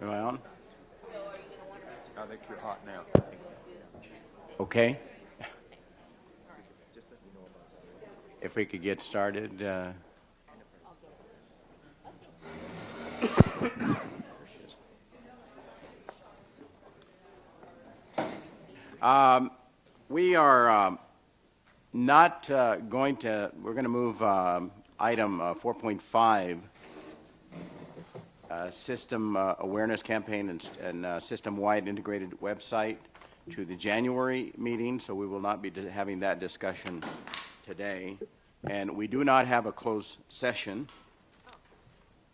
Am I on? I think you're hot now. Okay. If we could get started. We are not going to, we're going to move item 4.5, System Awareness Campaign and System-Wide Integrated Website, to the January meeting, so we will not be having that discussion today. And we do not have a closed session.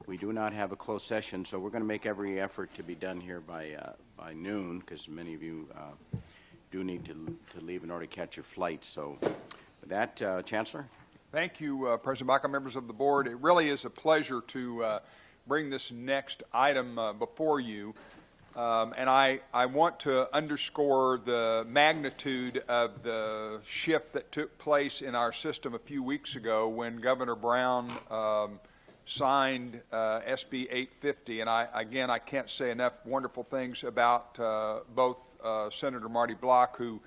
We do not have a closed session, so we're going to make every effort to be done here by noon, because many of you do need to leave in order to catch your flight. So with that, Chancellor? Thank you, President Baca, members of the board. It really is a pleasure to bring this next item before you. And I want to underscore the magnitude of the shift that took place in our system a few weeks ago when Governor Brown signed SB 850. And I can't say enough wonderful things about both Senator Marty Block, who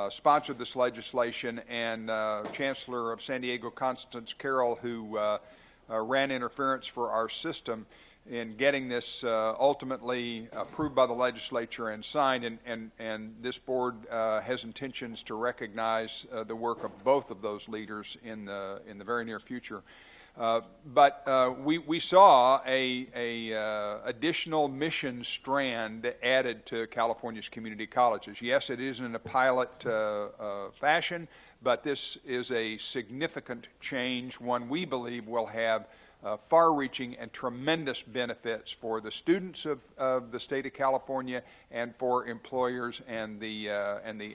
sponsored this legislation, and Chancellor of San Diego, Constance Carroll, who ran interference for our system in getting this ultimately approved by the legislature and signed, and this board has intentions to recognize the work of both of those leaders in the very near future. But we saw a additional mission strand added to California's community colleges. Yes, it is in a pilot fashion, but this is a significant change, one we believe will have far-reaching and tremendous benefits for the students of the state of California and for employers and the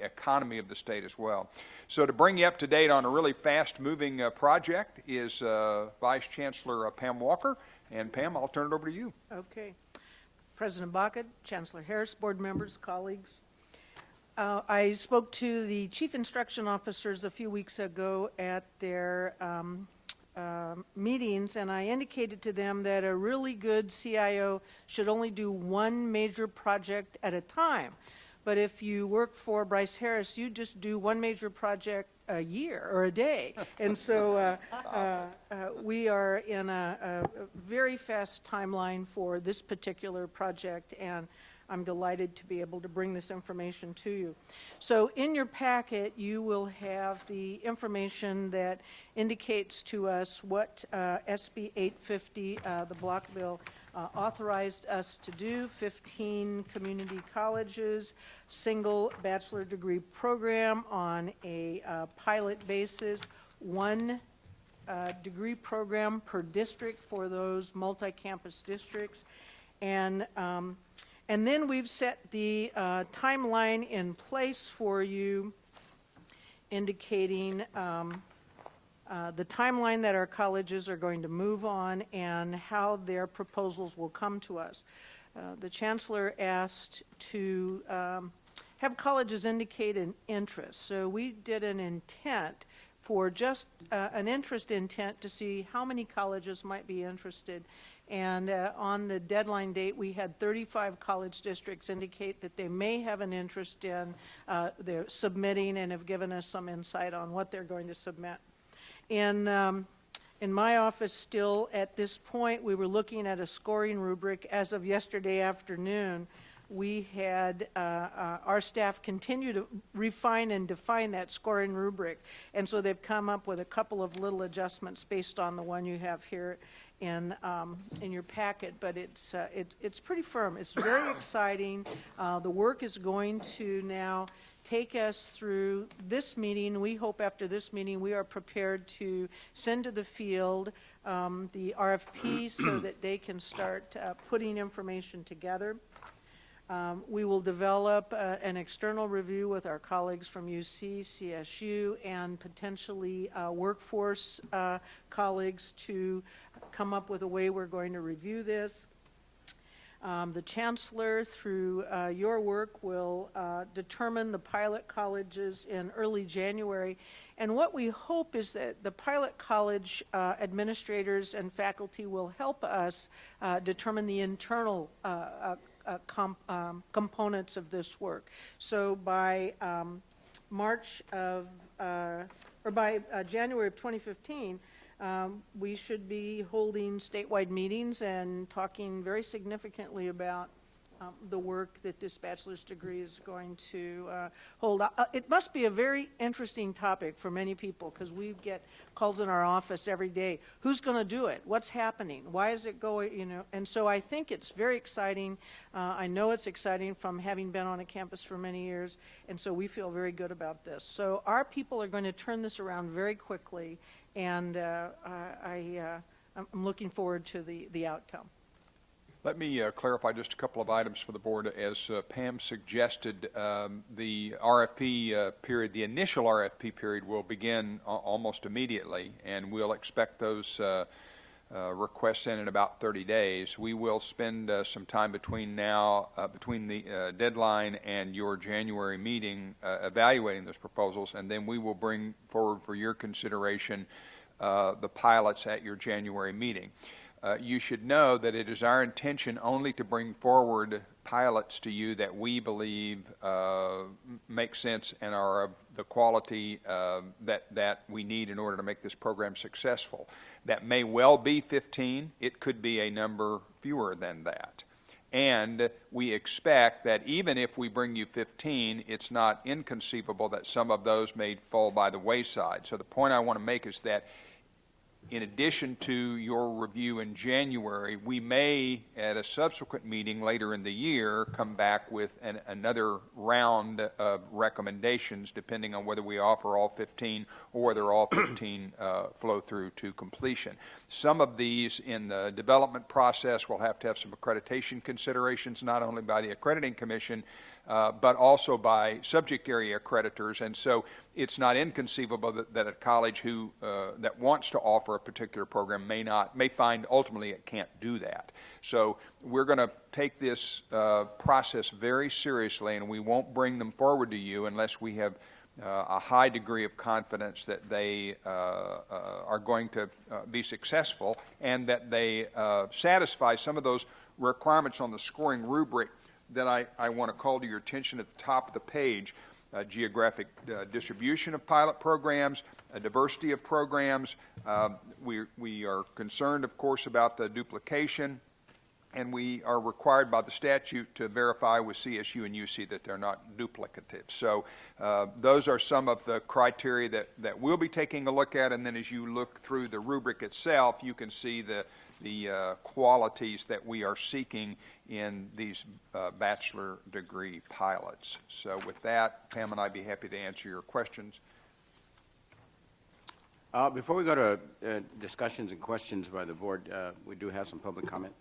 economy of the state as well. So to bring you up to date on a really fast-moving project is Vice Chancellor Pam Walker. And Pam, I'll turn it over to you. Okay. President Baca, Chancellor Harris, board members, colleagues. I spoke to the chief instruction officers a few weeks ago at their meetings, and I indicated to them that a really good CIO should only do one major project at a time. But if you work for Bryce Harris, you just do one major project a year or a day. And so we are in a very fast timeline for this particular project, and I'm delighted to be able to bring this information to you. So in your packet, you will have the information that indicates to us what SB 850, the block bill, authorized us to do: 15 community colleges, single bachelor degree program on a pilot basis, one degree program per district for those multi-campus districts, and then we've set the timeline in place for you, indicating the timeline that our colleges are going to move on and how their proposals will come to us. The Chancellor asked to have colleges indicate an interest. So we did an intent for just an interest intent to see how many colleges might be interested. And on the deadline date, we had 35 college districts indicate that they may have an interest in their submitting, and have given us some insight on what they're going to submit. In my office still at this point, we were looking at a scoring rubric. As of yesterday afternoon, we had our staff continue to refine and define that scoring rubric. And so they've come up with a couple of little adjustments based on the one you have here in your packet, but it's pretty firm. It's very exciting. The work is going to now take us through this meeting. We hope after this meeting we are prepared to send to the field the RFP so that they can start putting information together. We will develop an external review with our colleagues from UC, CSU, and potentially workforce colleagues to come up with a way we're going to review this. The Chancellor, through your work, will determine the pilot colleges in early January. And what we hope is that the pilot college administrators and faculty will help us determine the internal components of this work. So by March of, or by January of 2015, we should be holding statewide meetings and talking very significantly about the work that this bachelor's degree is going to hold. It must be a very interesting topic for many people, because we get calls in our office every day. Who's going to do it? What's happening? Why is it going? You know, and so I think it's very exciting. I know it's exciting from having been on a campus for many years, and so we feel very good about this. So our people are going to turn this around very quickly, and I'm looking forward to the outcome. Let me clarify just a couple of items for the board. As Pam suggested, the RFP period, the initial RFP period, will begin almost immediately, and we'll expect those requests in about 30 days. We will spend some time between the deadline and your January meeting evaluating those proposals, and then we will bring forward for your consideration the pilots at your January meeting. You should know that it is our intention only to bring forward pilots to you that we believe make sense and are of the quality that we need in order to make this program successful. That may well be 15. It could be a number fewer than that. And we expect that even if we bring you 15, it's not inconceivable that some of those may fall by the wayside. So the point I want to make is that in addition to your review in January, we may, at a subsequent meeting later in the year, come back with another round of recommendations, depending on whether we offer all 15 or whether all 15 flow through to completion. Some of these in the development process will have to have some accreditation considerations, not only by the Accrediting Commission, but also by subject area accreditors. And so it's not inconceivable that a college that wants to offer a particular program may find ultimately it can't do that. So we're going to take this process very seriously, and we won't bring them forward to you unless we have a high degree of confidence that they are going to be successful, and that they satisfy some of those requirements on the scoring rubric that I want to call to your attention at the top of the page. Geographic distribution of pilot programs, a diversity of programs. We are concerned, of course, about the duplication, and we are required by the statute to verify with CSU and UC that they're not duplicative. So those are some of the criteria that we'll be taking a look at, and then as you look through the rubric itself, you can see the qualities that we are seeking in these bachelor degree pilots. So with that, Pam and I'd be happy to answer your questions. Before we go to discussions and questions by the board, we do have some public comment.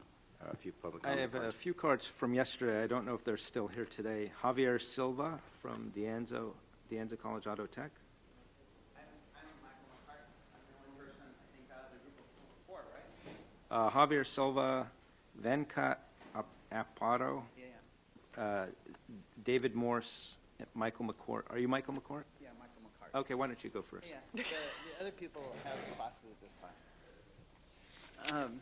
A few public comment I have cards. a few cards from yesterday. I don't know if they're still here today. Javier Silva from De Anza College Auto Tech. Javier Silva, Venkat Aparo, David Morse, Michael McCourt. Are you Michael McCourt? Yeah, Michael McCart. Okay, why don't you go first? Yeah, the other people have classes at this time.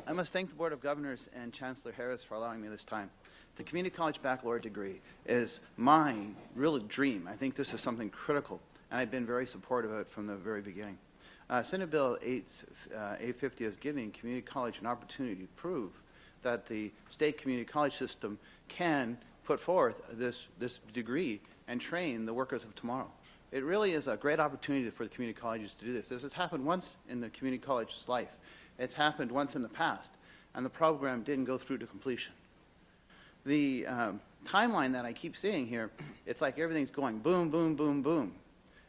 I must thank the Board of Governors and Chancellor Harris for allowing me this time. The community college baccalaureate degree is my real dream. I think this is something critical, and I've been very supportive of it from the very beginning. Senate Bill 850 is giving community college an opportunity to prove that the state community college system can put forth this degree and train the workers of tomorrow. It really is a great opportunity for the community colleges to do this. This has happened once in the community college's life. It's happened once in the past, and the program didn't go through to completion. The timeline that I keep seeing here, it's like everything's going boom, boom, boom, boom.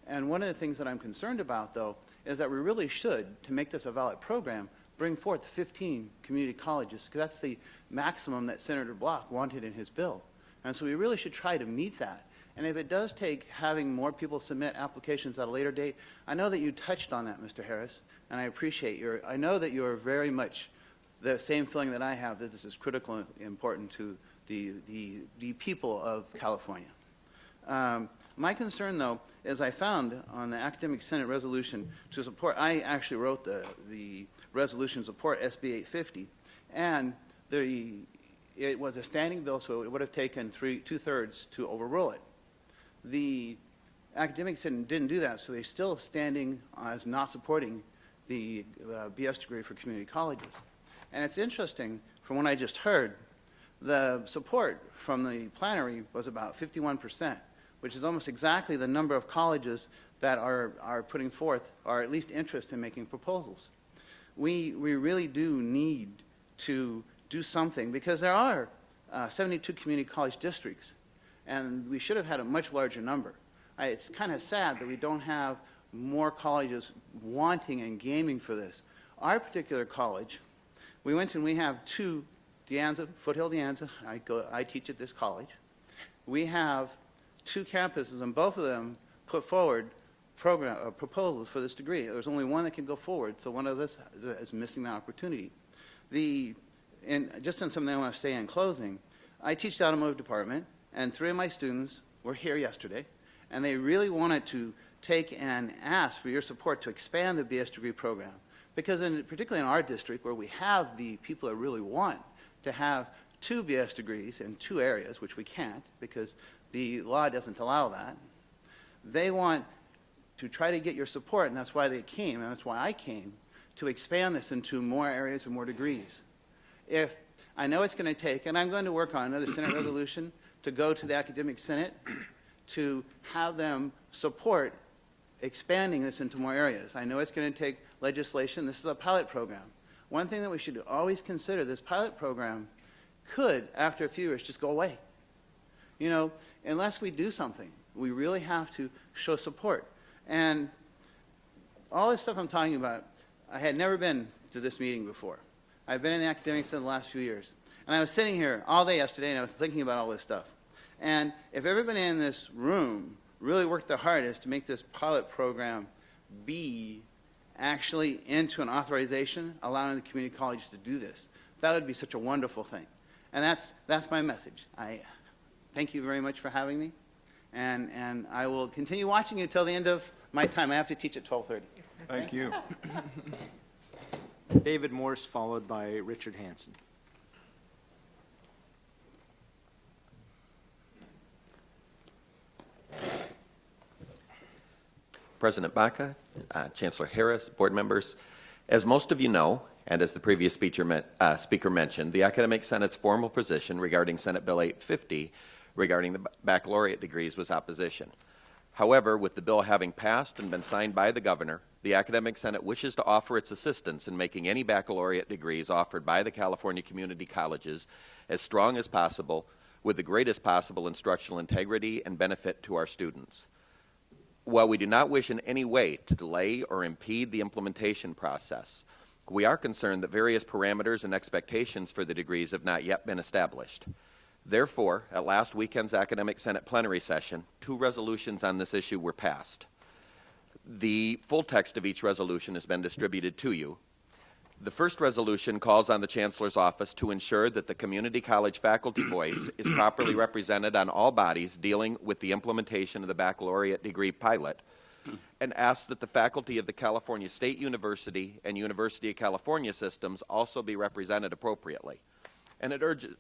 And one of the things that I'm concerned about, though, is that we really should, to make this a valid program, bring forth 15 community colleges, because that's the maximum that Senator Block wanted in his bill. And so we really should try to meet that. And if it does take having more people submit applications at a later date, I know that you touched on that, Mr. Harris, and I appreciate I know that you are very much the same feeling that I have, that this is critical and important to the people of California. My concern, though, is I found on the Academic Senate resolution to support, I actually wrote the resolution to support SB 850, and it was a standing bill, so it would have taken two-thirds to overrule it. The Academic Senate didn't do that, so they're still standing as not supporting the BS degree for community colleges. And it's interesting, from what I just heard, the support from the plenary was about 51%, which is almost exactly the number of colleges that are putting forth, or at least interest in making proposals. We really do need to do something, because there are 72 community college districts, and we should have had a much larger number. It's kind of sad that we don't have more colleges wanting and gaming for this. Our particular college, we went and we have two, Foothill De Anza, I teach at this college. We have two campuses, and both of them put forward proposals for this degree. There's only one that can go forward, so one of us is missing the opportunity. And just on something I want to say in closing, I teach the automotive department, and 3 of my students were here yesterday, and they really wanted to take and ask for your support to expand the BS degree program. Because particularly in our district, where we have the people that really want to have 2 BS degrees in 2 areas, which we can't because the law doesn't allow that, they want to try to get your support, and that's why they came, and that's why I came, to expand this into more areas and more degrees. If I know it's going to take, and I'm going to work on another Senate resolution to go to the Academic Senate to have them support expanding this into more areas. I know it's going to take legislation. This is a pilot program. One thing that we should always consider, this pilot program could, after a few years, just go away. You know, unless we do something, we really have to show support. And all this stuff I'm talking about, I had never been to this meeting before. I've been in the Academic Senate the last few years. And I was sitting here all day yesterday, and I was thinking about all this stuff. And if everybody in this room really worked their hardest to make this pilot program be actually into an authorization, allowing the community colleges to do this, that would be such a wonderful thing. And that's my message. I thank you very much for having me. And I will continue watching you till the end of my time. I have to teach at 12:30. Thank you. David Morse, followed by Richard Hansen. President Baca, Chancellor Harris, board members, as most of you know, and as the previous speaker mentioned, the Academic Senate's formal position regarding Senate Bill 850 regarding the baccalaureate degrees was opposition. However, with the bill having passed and been signed by the governor, the Academic Senate wishes to offer its assistance in making any baccalaureate degrees offered by the California community colleges as strong as possible, with the greatest possible instructional integrity and benefit to our students. While we do not wish in any way to delay or impede the implementation process, we are concerned that various parameters and expectations for the degrees have not yet been established. Therefore, at last weekend's Academic Senate plenary session, 2 resolutions on this issue were passed. The full text of each resolution has been distributed to you. The first resolution calls on the Chancellor's office to ensure that the community college faculty voice is properly represented on all bodies dealing with the implementation of the baccalaureate degree pilot, and asks that the faculty of the California State University and University of California systems also be represented appropriately. And it urges,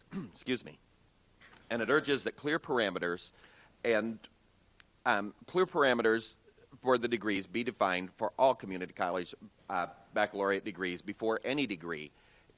and it urges that clear parameters for the degrees be defined for all community college baccalaureate degrees before any degree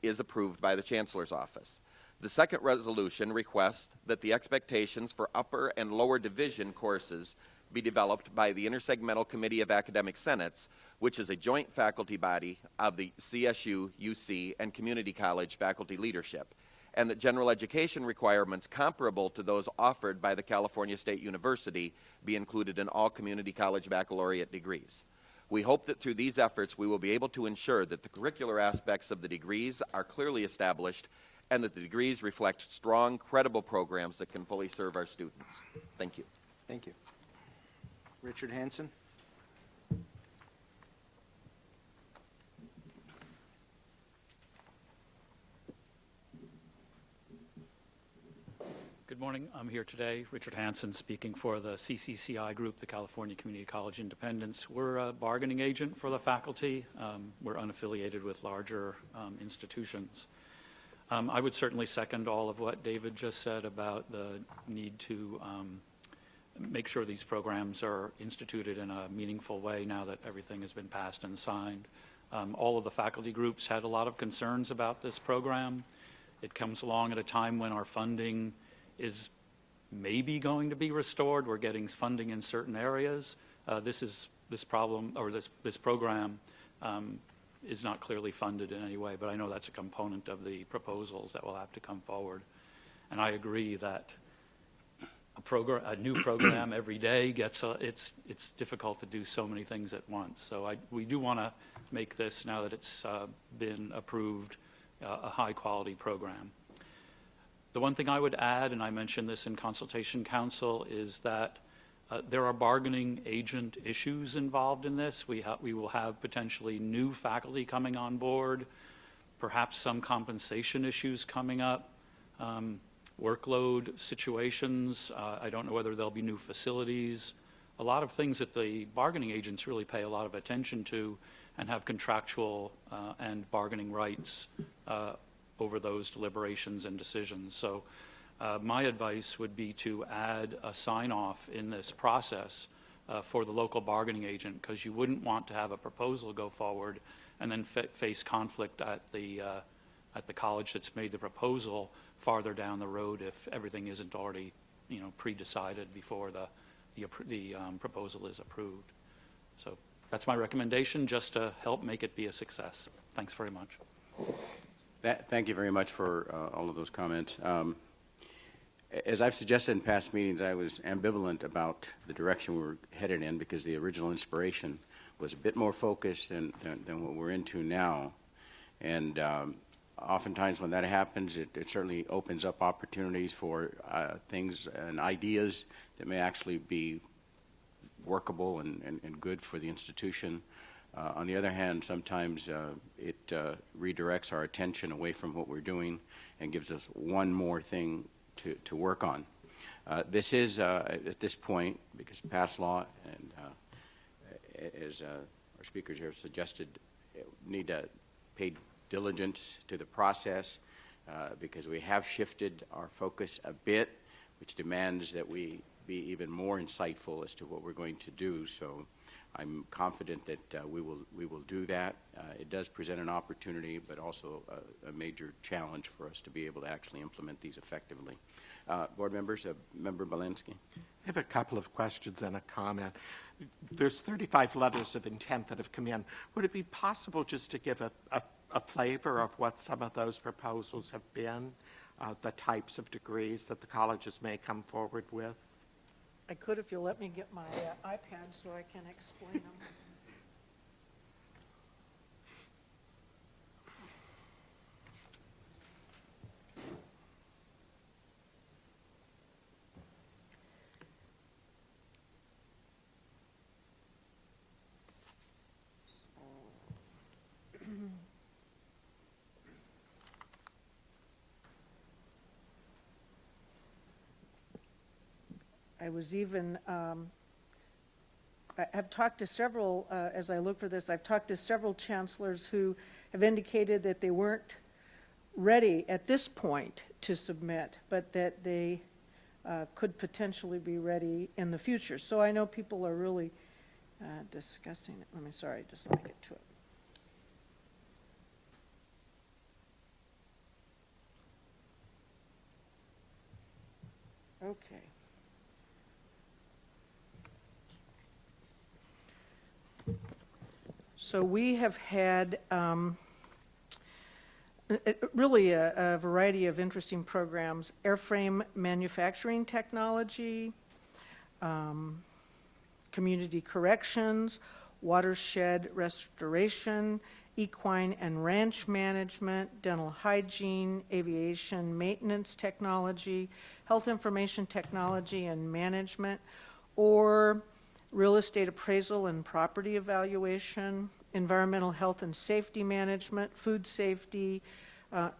is approved by the Chancellor's office. The second resolution requests that the expectations for upper and lower division courses be developed by the Intersegmental Committee of Academic Senates, which is a joint faculty body of the CSU, UC, and community college faculty leadership, and that general education requirements comparable to those offered by the California State University be included in all community college baccalaureate degrees. We hope that through these efforts we will be able to ensure that the curricular aspects of the degrees are clearly established and that the degrees reflect strong, credible programs that can fully serve our students. Thank you. Thank you. Richard Hansen. morning. I'm here today, Richard Hansen, speaking for the CCCI group, the California Community College Independents. We're a bargaining agent for the faculty. We're unaffiliated with larger institutions. I would certainly second all of what David just said about the need to make sure these programs are instituted in a meaningful way now that everything has been passed and signed. All of the faculty groups had a lot of concerns about this program. It comes along at a time when our funding is maybe going to be restored. We're getting funding in certain areas. This program is not clearly funded in any way, but I know that's a component of the proposals that will have to come forward. And I agree that a new program every day it's difficult to do so many things at once. So we do want to make this, now that it's been approved, a high-quality program. The one thing I would add, and I mentioned this in Consultation Council, is that there are bargaining agent issues involved in this. We will have potentially new faculty coming on board, perhaps some compensation issues coming up, workload situations. I don't know whether there'll be new facilities. A lot of things that the bargaining agents really pay a lot of attention to and have contractual and bargaining rights over those deliberations and decisions. So my advice would be to add a sign-off in this process for the local bargaining agent, because you wouldn't want to have a proposal go forward and then face conflict at the college that's made the proposal farther down the road if everything isn't already, pre-decided before the proposal is approved. So that's my recommendation, just to help make it be a success. Thanks very much. Thank you very much for all of those comments. As I've suggested in past meetings, I was ambivalent about the direction we were headed in, because the original inspiration was a bit more focused than what we're into now. And oftentimes when that happens, it certainly opens up opportunities for things and ideas that may actually be workable and good for the institution. On the other hand, sometimes it redirects our attention away from what we're doing and gives us one more thing to work on. This is, at this point, because past law and as our speakers here have suggested, need to pay diligence to the process because we have shifted our focus a bit, which demands that we be even more insightful as to what we're going to do. So I'm confident that we will do that. It does present an opportunity, but also a major challenge for us to be able to actually implement these effectively. Board members, Member Belinsky. I have a couple of questions and a comment. There's 35 letters of intent that have come in. Would it be possible just to give a flavor of what some of those proposals have been, the types of degrees that the colleges may come forward with? I could if you'll let me get my iPad so I can explain them. I was even, I've talked to several, as I look for this, I've talked to several chancellors who have indicated that they weren't ready at this point to submit, but that they could potentially be ready in the future. So I know people are really discussing it. Just let me get to it. Okay. So we have had really a variety of interesting programs: airframe manufacturing technology, community corrections, watershed restoration, equine and ranch management, dental hygiene, aviation maintenance technology, health information technology and management, or real estate appraisal and property evaluation, environmental health and safety management, food safety,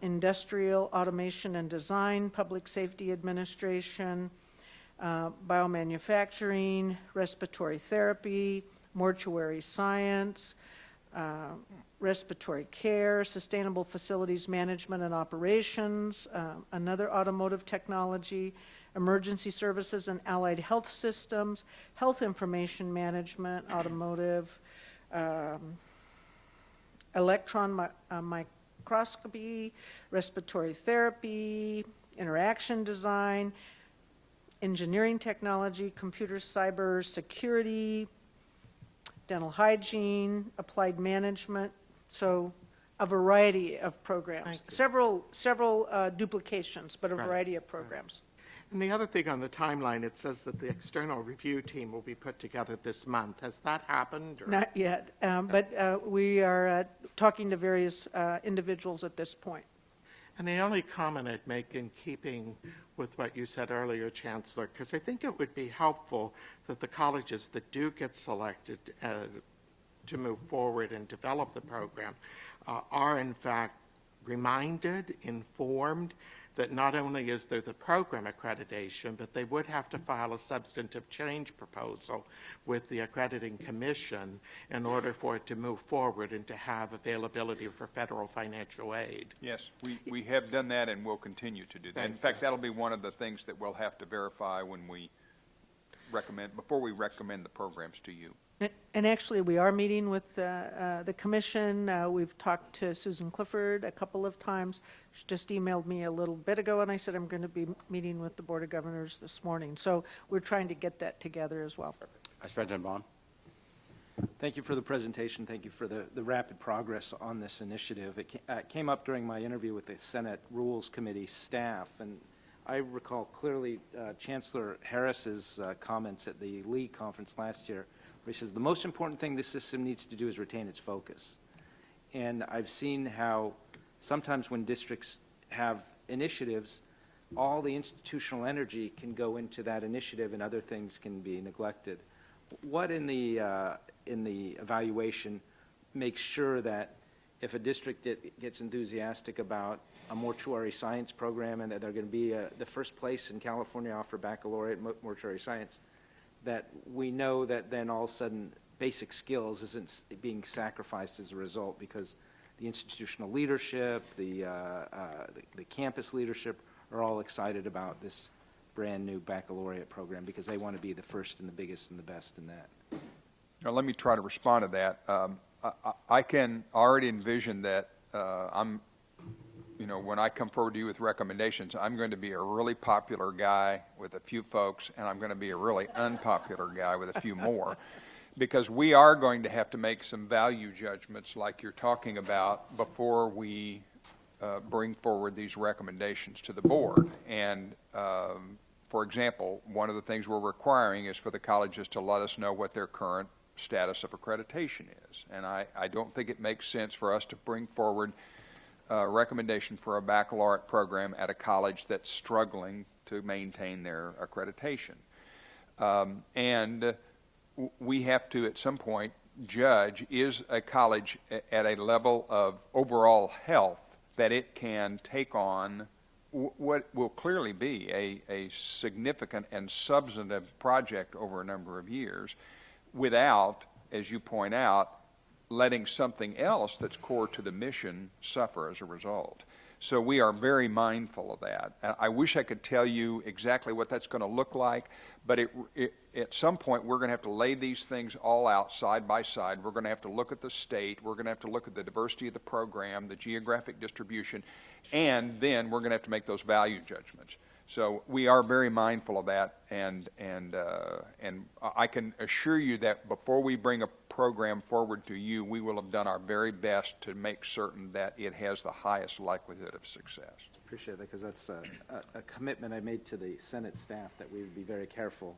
industrial automation and design, public safety administration, biomanufacturing, respiratory therapy, mortuary science, respiratory care, sustainable facilities management and operations, another automotive technology, emergency services and allied health systems, health information management, automotive, electron microscopy, respiratory therapy, interaction design, engineering technology, computer cyber security, dental hygiene, applied management. So a variety of programs. Several duplications, but a variety of programs. And the other thing on the timeline, it says that the external review team will be put together this month. Has that happened? Or? Not yet, but we are talking to various individuals at this point. And the only comment I'd make in keeping with what you said earlier, Chancellor, because I think it would be helpful that the colleges that do get selected to move forward and develop the program are in fact reminded, informed, that not only is there the program accreditation, but they would have to file a substantive change proposal with the accrediting commission in order for it to move forward and to have availability for federal financial aid. Yes, we have done that and will continue to do that. In fact, that'll be one of the things that we'll have to verify when we recommend, before we recommend the programs to you. And actually, we are meeting with the commission. We've talked to Susan Clifford a couple of times. She just emailed me a little bit ago, and I said I'm going to be meeting with the Board of Governors this morning. So we're trying to get that together as well. Vice President Bond. Thank you for the presentation. Thank you for the rapid progress on this initiative. It came up during my interview with the Senate Rules Committee staff, and I recall clearly Chancellor Harris's comments at the Lee conference last year, where he says the most important thing this system needs to do is retain its focus. And I've seen how sometimes when districts have initiatives, all the institutional energy can go into that initiative and other things can be neglected. What in the evaluation makes sure that if a district gets enthusiastic about a mortuary science program and that they're going to be the first place in California to offer baccalaureate mortuary science, that we know that then all of a sudden basic skills isn't being sacrificed as a result because the institutional leadership, the campus leadership are all excited about this brand new baccalaureate program because they want to be the first and the biggest and the best in that. Now, let me try to respond to that. I can already envision that when I come forward to you with recommendations, I'm going to be a really popular guy with a few folks, and I'm going to be a really unpopular guy with a few more, because we are going to have to make some value judgments like you're talking about before we bring forward these recommendations to the board. And for example, one of the things we're requiring is for the colleges to let us know what their current status of accreditation is. And I don't think it makes sense for us to bring forward a recommendation for a baccalaureate program at a college that's struggling to maintain their accreditation. And we have to, at some point, judge, is a college at a level of overall health that it can take on what will clearly be a significant and substantive project over a number of years without, as you point out, letting something else that's core to the mission suffer as a result. So we are very mindful of that. I wish I could tell you exactly what that's going to look like, but at some point we're going to have to lay these things all out side by side. We're going to have to look at the state. We're going to have to look at the diversity of the program, the geographic distribution, and then we're going to have to make those value judgments. So we are very mindful of that, and I can assure you that before we bring a program forward to you, we will have done our very best to make certain that it has the highest likelihood of success. Appreciate that, because that's a commitment I made to the Senate staff that we would be very careful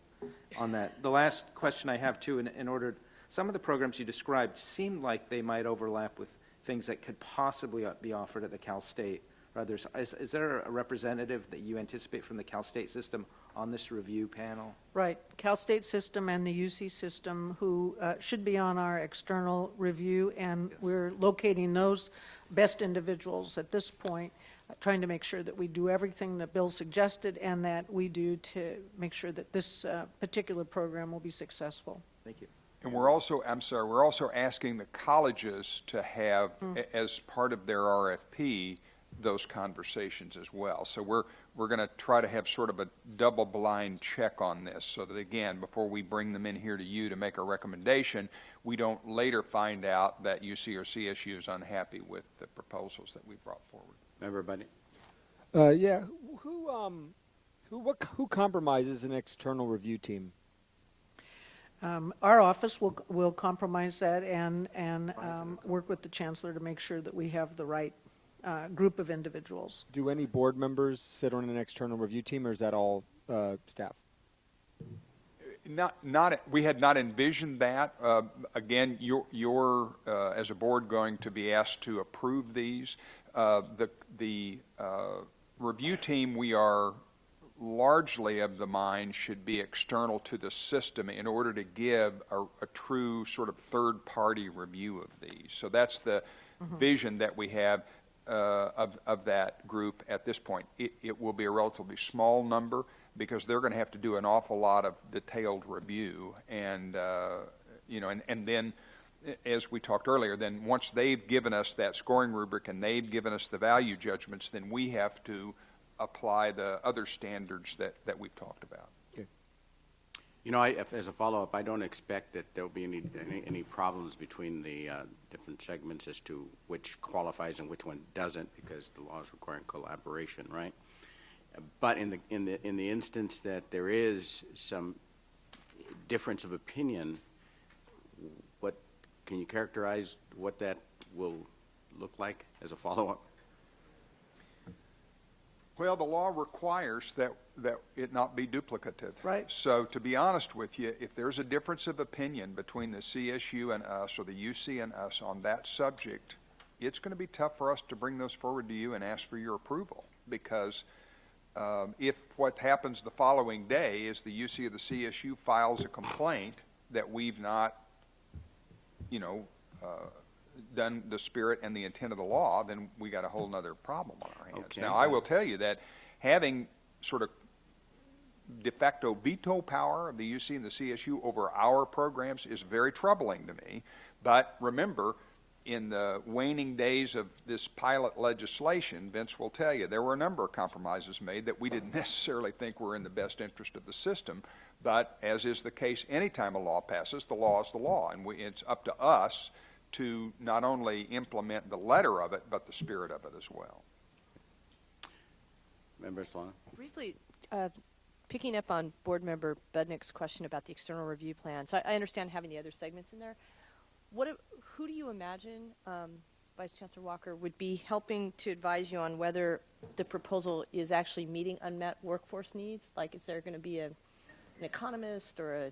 on that. The last question I have, too, in order, some of the programs you described seemed like they might overlap with things that could possibly be offered at the Cal State or others. Is there a representative that you anticipate from the Cal State system on this review panel? Right, Cal State system and the UC system, who should be on our external review, and we're locating those best individuals at this point, trying to make sure that we do everything that Bill suggested and that we do to make sure that this particular program will be successful. Thank you. And we're also, we're also asking the colleges to have, as part of their RFP, those conversations as well. So we're going to try to have sort of a double blind check on this so that, again, before we bring them in here to you to make a recommendation, we don't later find out that UC or CSU is unhappy with the proposals that we brought forward. Member Buddy? Yeah. Who compromises an external review team? Our office will compromise that and work with the chancellor to make sure that we have the right group of individuals. Do any board members sit on an external review team, or is that all staff? We had not envisioned that. Again, you're as a board going to be asked to approve these. The review team, we are largely of the mind, should be external to the system in order to give a true sort of third-party review of these. So that's the vision that we have of that group at this point. It will be a relatively small number because they're going to have to do an awful lot of detailed review, and and then, as we talked earlier, then once they've given us that scoring rubric and they've given us the value judgments, then we have to apply the other standards that we've talked about. Okay. You know, as a follow-up, I don't expect that there'll be any problems between the different segments as to which qualifies and which one doesn't, because the law is requiring collaboration, right? But in the instance that there is some difference of opinion, can you characterize what that will look like as a follow-up? Well, the law requires that it not be duplicative. Right. So to be honest with you, if there's a difference of opinion between the CSU and us, or the UC and us on that subject, it's going to be tough for us to bring those forward to you and ask for your approval, because if what happens the following day is the UC or the CSU files a complaint that we've not, done the spirit and the intent of the law, then we got a whole nother problem on our hands. Okay. Now, I will tell you that having sort of de facto veto power of the UC and the CSU over our programs is very troubling to me. But remember, in the waning days of this pilot legislation, Vince will tell you, there were a number of compromises made that we didn't necessarily think were in the best interest of the system. But as is the case anytime a law passes, the law is the law, and it's up to us to not only implement the letter of it, but the spirit of it as well. Member Solana? Briefly, picking up on Board Member Budnick's question about the external review plan. So I understand having the other segments in there. Who do you imagine, Vice Chancellor Walker, would be helping to advise you on whether the proposal is actually meeting unmet workforce needs? Like, is there going to be an economist or a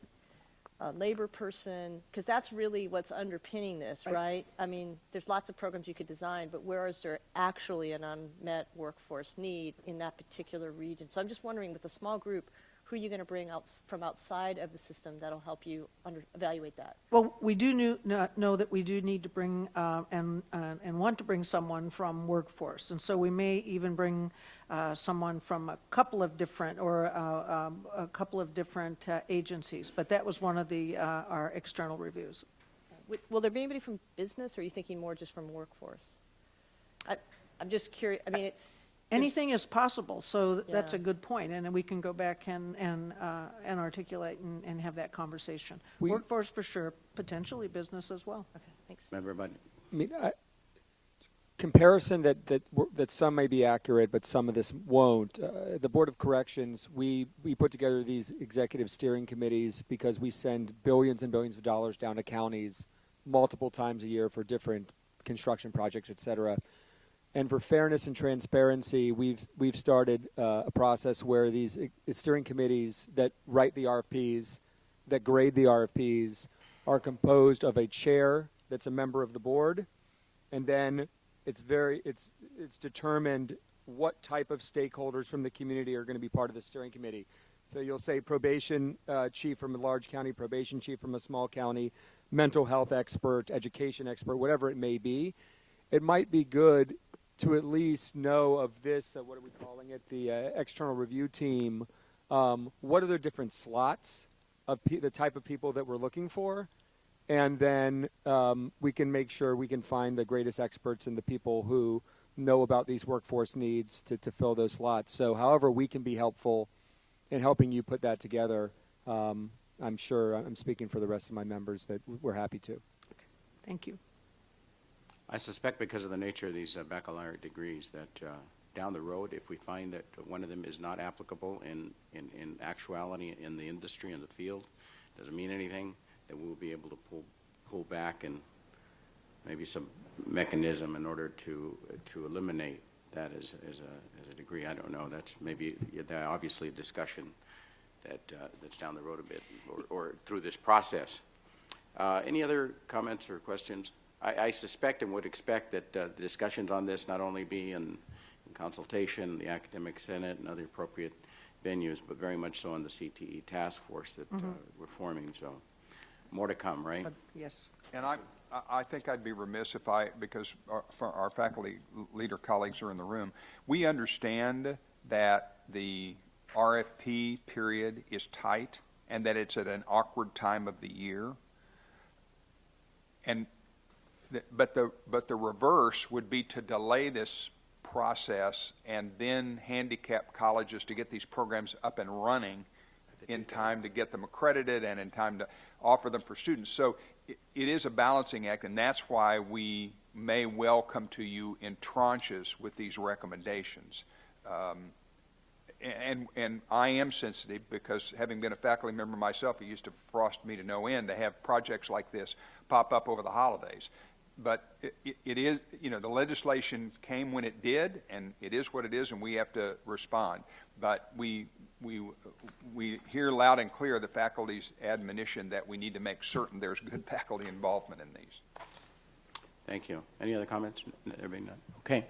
labor person? Because that's really what's underpinning this, right? I mean, there's lots of programs you could design, but where is there actually an unmet workforce need in that particular region? So I'm just wondering, with a small group, who are you going to bring out from outside of the system that'll help you evaluate that? Well, we do know that we do need to bring and want to bring someone from workforce, and so we may even bring someone from a couple of different agencies. But that was one of our external reviews. Will there be anybody from business, or are you thinking more just from workforce? I'm just curious. I mean, Anything is possible, so that's Yeah. a good point, and we can go back and articulate and have that conversation. Workforce for sure, potentially business as well. Okay, thanks. Member Buddy? I mean, comparison that some may be accurate, but some of this won't. The Board of Corrections, we put together these executive steering committees because we send billions and billions of dollars down to counties multiple times a year for different construction projects, et cetera. And for fairness and transparency, we've started a process where these steering committees that write the RFPs, that grade the RFPs, are composed of a chair that's a member of the board, and then it's determined what type of stakeholders from the community are going to be part of the steering committee. So you'll say probation chief from a large county, probation chief from a small county, mental health expert, education expert, whatever it may be. It might be good to at least know of this, what are we calling it, the external review team. What are the different slots of the type of people that we're looking for? And then we can make sure we can find the greatest experts and the people who know about these workforce needs to fill those slots. So however we can be helpful in helping you put that together, I'm sure I'm speaking for the rest of my members that we're happy to. Thank you. I suspect because of the nature of these baccalaureate degrees that down the road, if we find that one of them is not applicable in actuality in the industry, in the field, doesn't mean anything, that we'll be able to pull back and maybe some mechanism in order to eliminate that as a degree. I don't know. That's maybe obviously a discussion that's down the road a bit or through this process. Any other comments or questions? I suspect and would expect that the discussions on this not only be in consultation, the Academic Senate, and other appropriate venues, but very much so on the CTE task force that we're forming. So more to come, right? Yes. And I think I'd be remiss if because our faculty leader colleagues are in the room, we understand that the RFP period is tight and that it's at an awkward time of the year. But the reverse would be to delay this process and then handicap colleges to get these programs up and running in time to get them accredited and in time to offer them for students. So it is a balancing act, and that's why we may well come to you in tranches with these recommendations. And I am sensitive because having been a faculty member myself, it used to frost me to no end to have projects like this pop up over the holidays. But it is, the legislation came when it did, and it is what it is, and we have to respond. But we hear loud and clear the faculty's admonition that we need to make certain there's good faculty involvement in these. Thank you. Any other comments? Everybody none? Okay.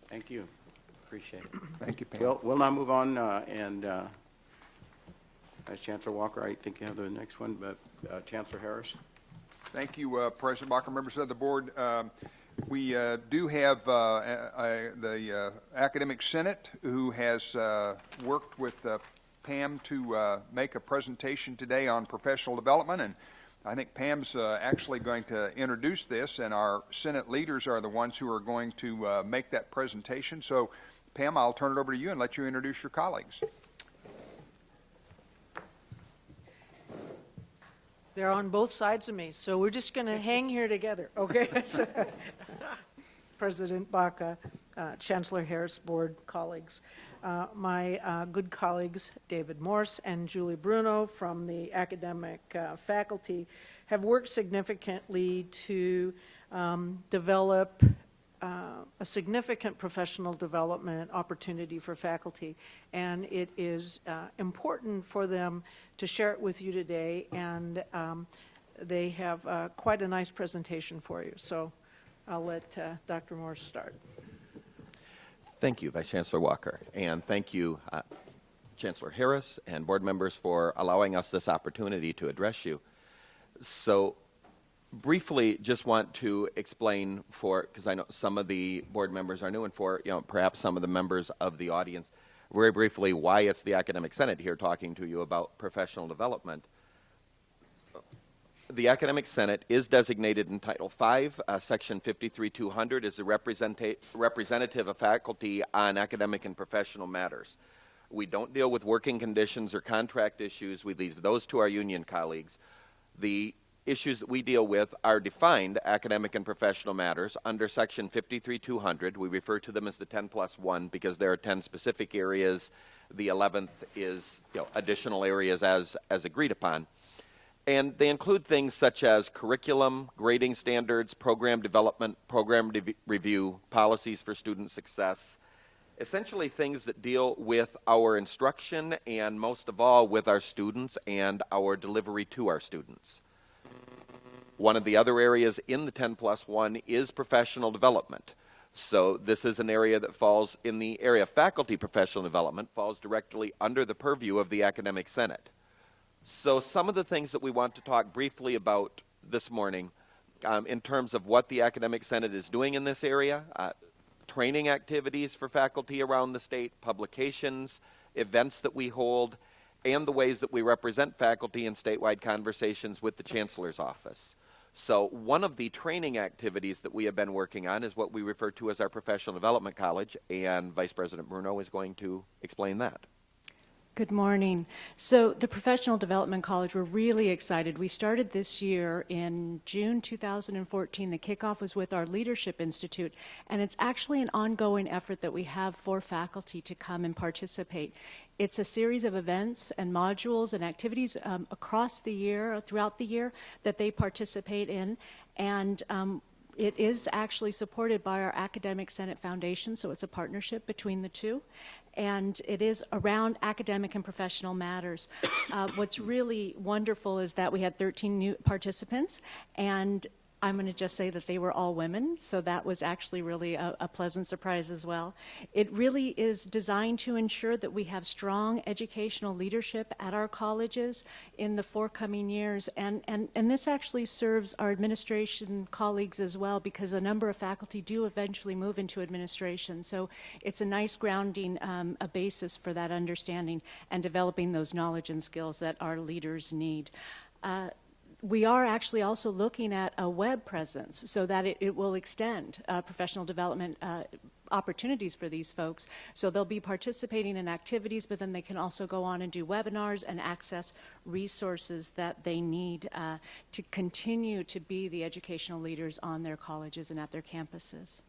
Thank you. Appreciate it. Thank you, Pam. We'll now move on, and Vice Chancellor Walker, I think you have the next one, but Chancellor Harris. Thank you, President Baca, members of the board. We do have the Academic Senate who has worked with Pam to make a presentation today on professional development, and I think Pam's actually going to introduce this, and our Senate leaders are the ones who are going to make that presentation. So, Pam, I'll turn it over to you and let you introduce your colleagues. They're on both sides of me, so we're just going to hang here together, okay? President Baca, Chancellor Harris, board colleagues. My good colleagues, David Morse and Julie Bruno from the academic faculty, have worked significantly to develop a significant professional development opportunity for faculty, and it is important for them to share it with you today, and they have quite a nice presentation for you. So I'll let Dr. Morse start. Thank you, Vice Chancellor Walker, and thank you, Chancellor Harris and board members for allowing us this opportunity to address you. So briefly, just want to explain because I know some of the board members are new, and for perhaps some of the members of the audience, very briefly why it's the Academic Senate here talking to you about professional development. The Academic Senate is designated in Title V, Section 53-200 is the representative of faculty on academic and professional matters. We don't deal with working conditions or contract issues. We leave those to our union colleagues. The issues that we deal with are defined academic and professional matters under Section 53-200. We refer to them as the 10+1 because there are 10 specific areas. The 11th is additional areas as agreed upon. And they include things such as curriculum, grading standards, program development, program review, policies for student success, essentially things that deal with our instruction and most of all with our students and our delivery to our students. One of the other areas in the 10+1 is professional development. So this is an area that falls in the area of faculty professional development, falls directly under the purview of the Academic Senate. So some of the things that we want to talk briefly about this morning in terms of what the Academic Senate is doing in this area, training activities for faculty around the state, publications, events that we hold, and the ways that we represent faculty in statewide conversations with the Chancellor's office. So one of the training activities that we have been working on is what we refer to as our Professional Development College, and Vice President Bruno is going to explain that. Good morning. So the Professional Development College, we're really excited. We started this year in June 2014. The kickoff was with our Leadership Institute, and it's actually an ongoing effort that we have for faculty to come and participate. It's a series of events and modules and activities across the year, throughout the year, that they participate in, and it is actually supported by our Academic Senate Foundation, so it's a partnership between the two. And it is around academic and professional matters. What's really wonderful is that we had 13 new participants, and I'm going to just say that they were all women, so that was actually really a pleasant surprise as well. It really is designed to ensure that we have strong educational leadership at our colleges in the forthcoming years, and this actually serves our administration colleagues as well, because a number of faculty do eventually move into administration. So it's a nice grounding, a basis for that understanding and developing those knowledge and skills that our leaders need. We are actually also looking at a web presence so that it will extend professional development opportunities for these folks. So they'll be participating in activities, but then they can also go on and do webinars and access resources that they need to continue to be the educational leaders on their colleges and at their campuses.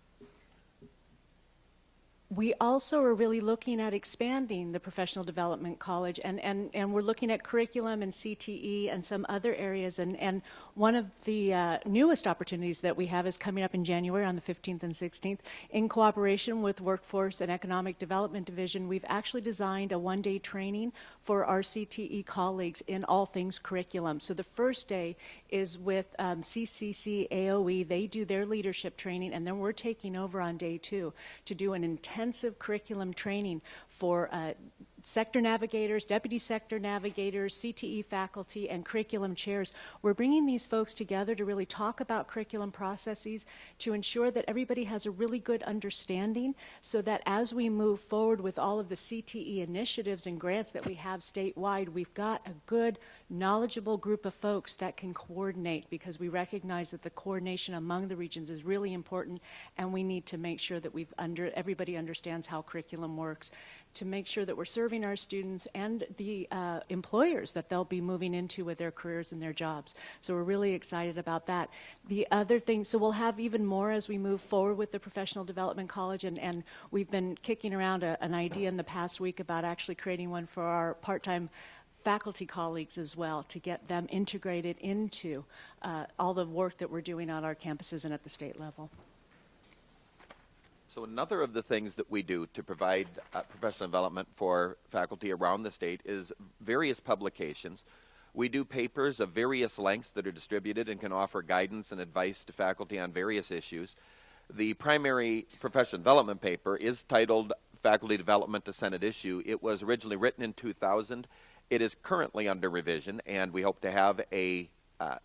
We also are really looking at expanding the Professional Development College, and we're looking at curriculum and CTE and some other areas. And one of the newest opportunities that we have is coming up in January on the 15th and 16th. In cooperation with Workforce and Economic Development Division, we've actually designed a one-day training for our CTE colleagues in all things curriculum. So the first day is with CCC AOE. They do their leadership training, and then we're taking over on day 2 to do an intensive curriculum training for sector navigators, deputy sector navigators, CTE faculty, and curriculum chairs. We're bringing these folks together to really talk about curriculum processes to ensure that everybody has a really good understanding, so that as we move forward with all of the CTE initiatives and grants that we have statewide, we've got a good, knowledgeable group of folks that can coordinate, because we recognize that the coordination among the regions is really important, and we need to make sure that everybody understands how curriculum works, to make sure that we're serving our students and the employers that they'll be moving into with their careers and their jobs. So we're really excited about that. The other thing, so we'll have even more as we move forward with the Professional Development College, and we've been kicking around an idea in the past week about actually creating one for our part-time faculty colleagues as well, to get them integrated into all the work that we're doing on our campuses and at the state level. So another of the things that we do to provide professional development for faculty around the state is various publications. We do papers of various lengths that are distributed and can offer guidance and advice to faculty on various issues. The primary professional development paper is titled Faculty Development, a Senate Issue. It was originally written in 2000. It is currently under revision, and we hope to have a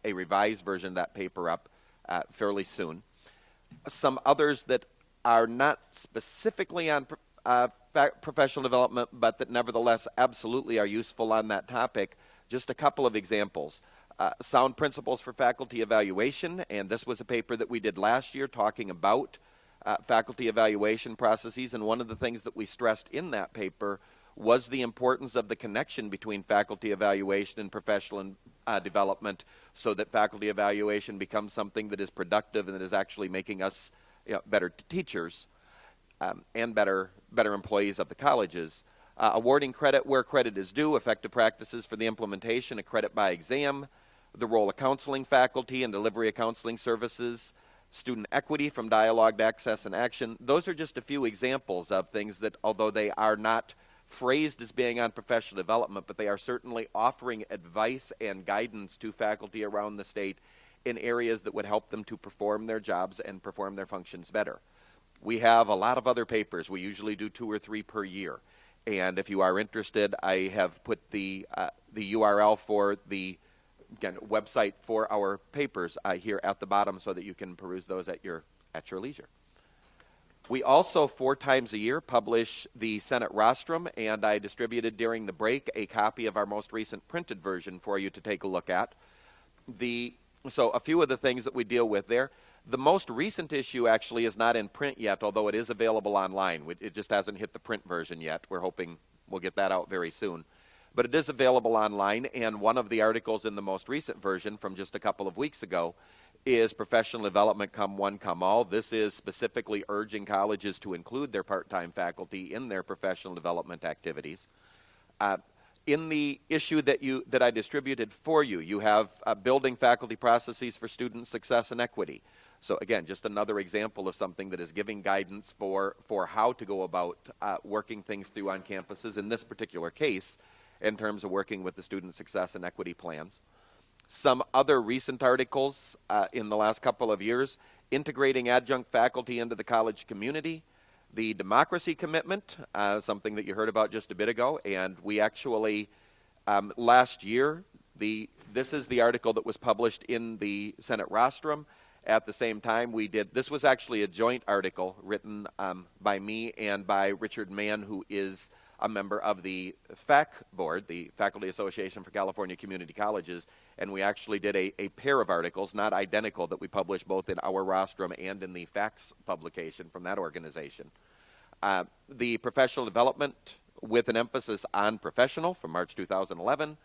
revised version of that paper up fairly soon. Some others that are not specifically on professional development, but that nevertheless absolutely are useful on that topic. Just a couple of examples. Sound Principles for Faculty Evaluation, and this was a paper that we did last year talking about faculty evaluation processes, and one of the things that we stressed in that paper was the importance of the connection between faculty evaluation and professional development, so that faculty evaluation becomes something that is productive and that is actually making us better teachers and better employees of the colleges. Awarding credit where credit is due, effective practices for the implementation of credit by exam, the role of counseling faculty and delivery of counseling services, student equity from dialogue to access and action. Those are just a few examples of things that, although they are not phrased as being on professional development, but they are certainly offering advice and guidance to faculty around the state in areas that would help them to perform their jobs and perform their functions better. We have a lot of other papers. We usually do 2 or 3 per year. And if you are interested, I have put the URL for the website for our papers here at the bottom so that you can peruse those at your leisure. We also 4 times a year publish the Senate rostrum, and I distributed during the break a copy of our most recent printed version for you to take a look at. So a few of the things that we deal with there. The most recent issue actually is not in print yet, although it is available online. It just hasn't hit the print version yet. We're hoping we'll get that out very soon. But it is available online, and one of the articles in the most recent version from just a couple of weeks ago is Professional Development Come One, Come All. This is specifically urging colleges to include their part-time faculty in their professional development activities. In the issue that I distributed for you, you have building faculty processes for student success and equity. So again, just another example of something that is giving guidance for how to go about working things through on campuses, in this particular case, in terms of working with the student success and equity plans. Some other recent articles in the last couple of years, integrating adjunct faculty into the college community, the democracy commitment, something that you heard about just a bit ago, and we actually, last year, this is the article that was published in the Senate rostrum. At the same time, this was actually a joint article written by me and by Richard Mann, who is a member of the FAC board, the Faculty Association for California Community Colleges, and we actually did a pair of articles, not identical, that we published both in our rostrum and in the FACS publication from that organization. The professional development with an emphasis on professional from March 2011.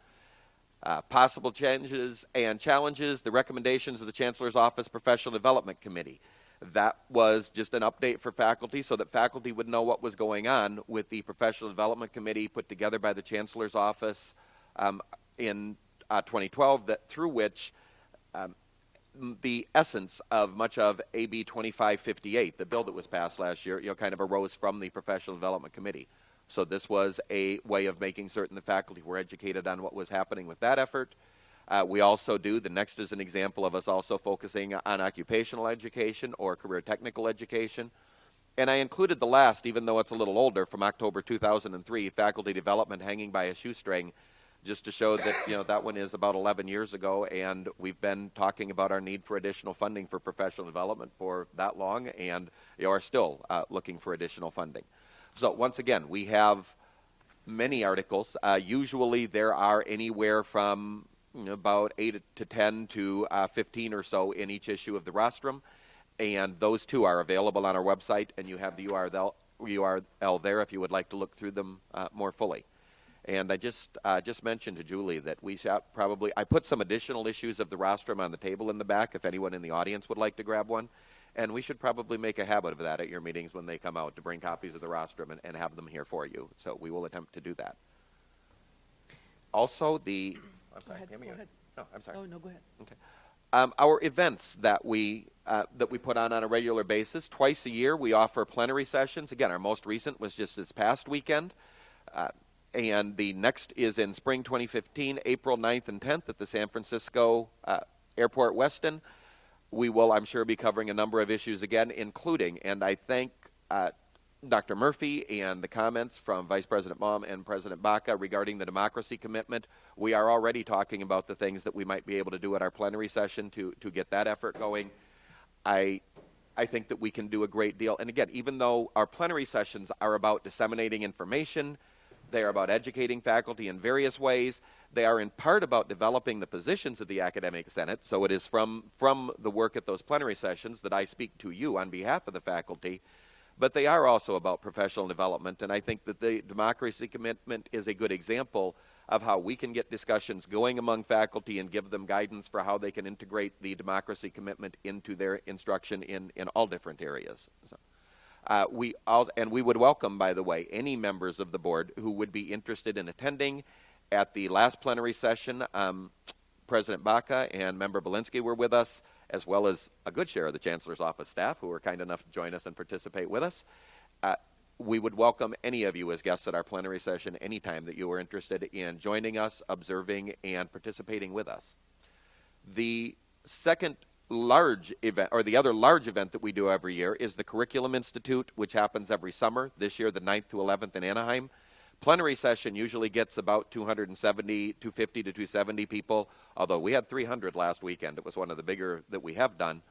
Possible changes and challenges, the recommendations of the Chancellor's Office Professional Development Committee. That was just an update for faculty so that faculty would know what was going on with the Professional Development Committee put together by the Chancellor's Office in 2012, through which the essence of much of AB 2558, the bill that was passed last year, kind of arose from the Professional Development Committee. So this was a way of making certain the faculty were educated on what was happening with that effort. We also the next is an example of us also focusing on occupational education or career technical education. And I included the last, even though it's a little older, from October 2003, faculty development hanging by a shoestring, just to show that, that one is about 11 years ago, and we've been talking about our need for additional funding for professional development for that long, and are still looking for additional funding. So once again, we have many articles. Usually there are anywhere from about 8 to 10 to 15 or so in each issue of the rostrum, and those too are available on our website, and you have the URL there if you would like to look through them more fully. And I just mentioned to Julie that we should I put some additional issues of the rostrum on the table in the back if anyone in the audience would like to grab one. And we should probably make a habit of that at your meetings when they come out, to bring copies of the rostrum and have them here for you. So we will attempt to do that. Also, I'm sorry. Go ahead. No, I'm sorry. Oh, no, go ahead. Okay. Our events that we put on a regular basis, twice a year, we offer plenary sessions. Again, our most recent was just this past weekend. And the next is in spring 2015, April 9th and 10th at the San Francisco Airport Westin. We will, I'm sure, be covering a number of issues again, including, and I thank Dr. Murphy and the comments from Vice President Baum and President Baca regarding the democracy commitment. We are already talking about the things that we might be able to do at our plenary session to get that effort going. I think that we can do a great deal. And again, even though our plenary sessions are about disseminating information, they are about educating faculty in various ways. They are in part about developing the positions of the Academic Senate. So it is from the work at those plenary sessions that I speak to you on behalf of the faculty. But they are also about professional development. And I think that the democracy commitment is a good example of how we can get discussions going among faculty and give them guidance for how they can integrate the democracy commitment into their instruction in all different areas. So. We would welcome, by the way, any members of the board who would be interested in attending. At the last plenary session, President Baca and Member Belinsky were with us, as well as a good share of the Chancellor's Office staff who were kind enough to join us and participate with us. We would welcome any of you as guests at our plenary session anytime that you are interested in joining us, observing, and participating with us. The second large event, or the other large event that we do every year, is the Curriculum Institute, which happens every summer. This year, the 9th to 11th in Anaheim. Plenary session usually gets about 250 to 270 people, although we had 300 last weekend. It was one of the bigger that we have done.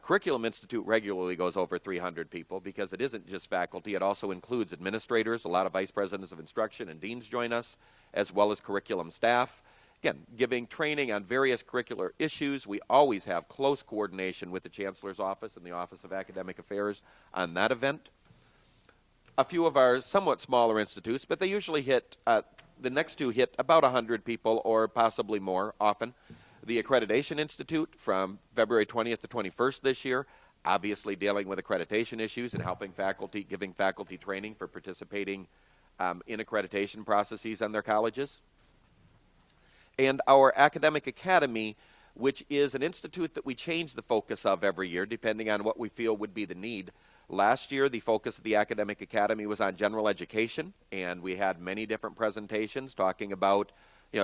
Curriculum Institute regularly goes over 300 people because it isn't just faculty. It also includes administrators. A lot of vice presidents of instruction and deans join us, as well as curriculum staff. Again, giving training on various curricular issues. We always have close coordination with the Chancellor's office and the Office of Academic Affairs on that event. A few of our somewhat smaller institutes, but they usually hit, the next two hit about 100 people or possibly more often. The Accreditation Institute from February 20th to 21st this year, obviously dealing with accreditation issues and helping faculty, giving faculty training for participating in accreditation processes on their colleges. And our Academic Academy, which is an institute that we change the focus of every year depending on what we feel would be the need. Last year, the focus of the Academic Academy was on general education, and we had many different presentations talking about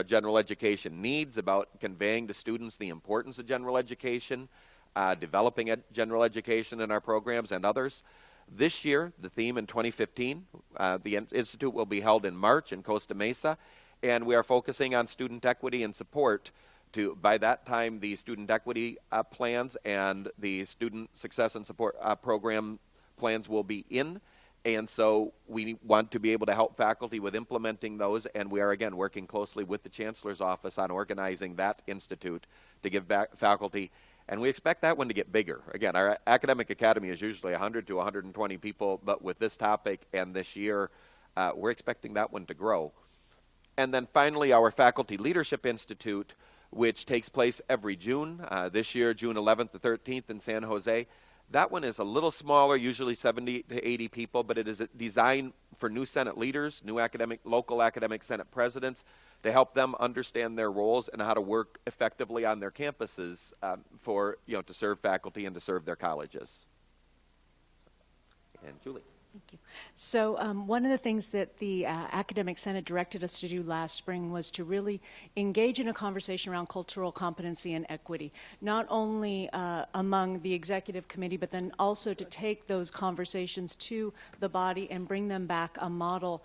general education needs, about conveying to students the importance of general education, developing general education in our programs and others. This year, the theme in 2015, the Institute will be held in March in Costa Mesa, and we are focusing on student equity and support. By that time, the student equity plans and the student success and support program plans will be in. And so we want to be able to help faculty with implementing those, and we are, again, working closely with the Chancellor's office on organizing that institute to give back faculty. And we expect that one to get bigger. Again, our Academic Academy is usually 100 to 120 people, but with this topic and this year, we're expecting that one to grow. And then finally, our Faculty Leadership Institute, which takes place every June. This year, June 11th to 13th in San Jose. That one is a little smaller, usually 70 to 80 people, but it is designed for new Senate leaders, new local academic Senate presidents, to help them understand their roles and how to work effectively on their campuses to serve faculty and to serve their colleges. And Julie. Thank you. So one of the things that the Academic Senate directed us to do last spring was to really engage in a conversation around cultural competency and equity, not only among the executive committee, but then also to take those conversations to the body and bring them back a model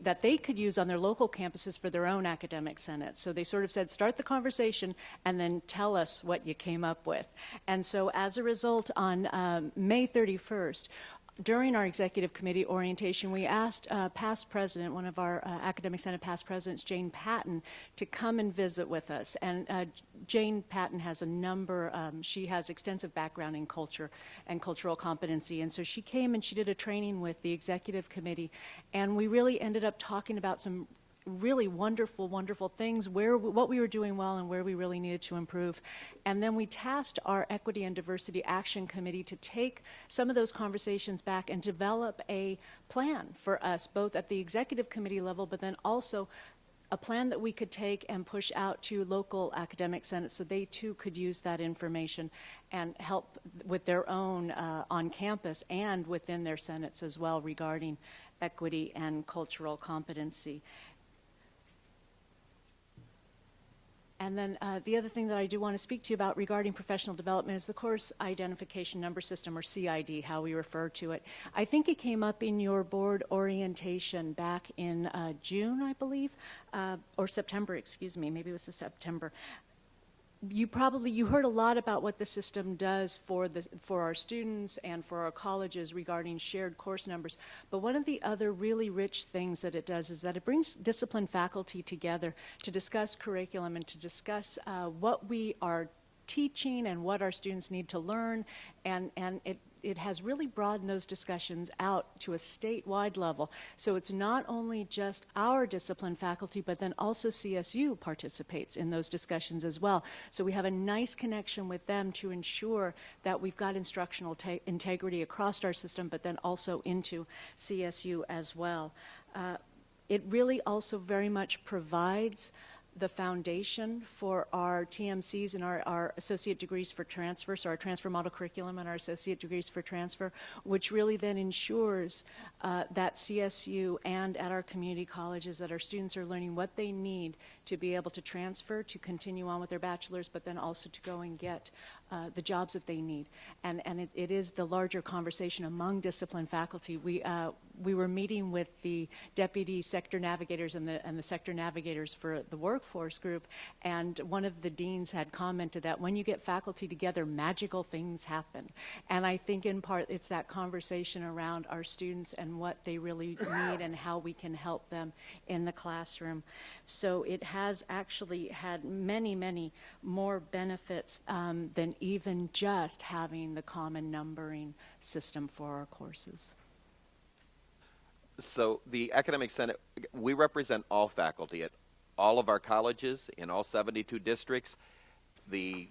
that they could use on their local campuses for their own academic senate. So they sort of said, start the conversation and then tell us what you came up with. And so as a result, on May 31st, during our executive committee orientation, we asked past president, one of our Academic Senate past presidents, Jane Patton, to come and visit with us. And Jane Patton has she has extensive background in culture and cultural competency. And so she came and she did a training with the executive committee. And we really ended up talking about some really wonderful, wonderful things, what we were doing well and where we really needed to improve. And then we tasked our Equity and Diversity Action Committee to take some of those conversations back and develop a plan for us, both at the executive committee level, but then also a plan that we could take and push out to local academic senates so they too could use that information and help with their own on campus and within their senates as well regarding equity and cultural competency. And then the other thing that I do want to speak to you about regarding professional development is the Course Identification Number System, or CID, how we refer to it. I think it came up in your board orientation back in June, I believe, or September, excuse me, maybe it was September. You heard a lot about what the system does for our students and for our colleges regarding shared course numbers. But one of the other really rich things that it does is that it brings disciplined faculty together to discuss curriculum and to discuss what we are teaching and what our students need to learn, and it has really broadened those discussions out to a statewide level. So it's not only just our discipline faculty, but then also CSU participates in those discussions as well. So we have a nice connection with them to ensure that we've got instructional integrity across our system, but then also into CSU as well. It really also very much provides the foundation for our TMCs and our associate degrees for transfer, so our transfer model curriculum and our associate degrees for transfer, which really then ensures that CSU and at our community colleges that our students are learning what they need to be able to transfer, to continue on with their bachelor's, but then also to go and get the jobs that they need. And it is the larger conversation among discipline faculty. We were meeting with the deputy sector navigators and the sector navigators for the workforce group, and one of the deans had commented that when you get faculty together, magical things happen. And I think in part it's that conversation around our students and what they really need and how we can help them in the classroom. So it has actually had many, many more benefits than even just having the common numbering system for our courses. So the Academic Senate, we represent all faculty at all of our colleges in all 72 districts. The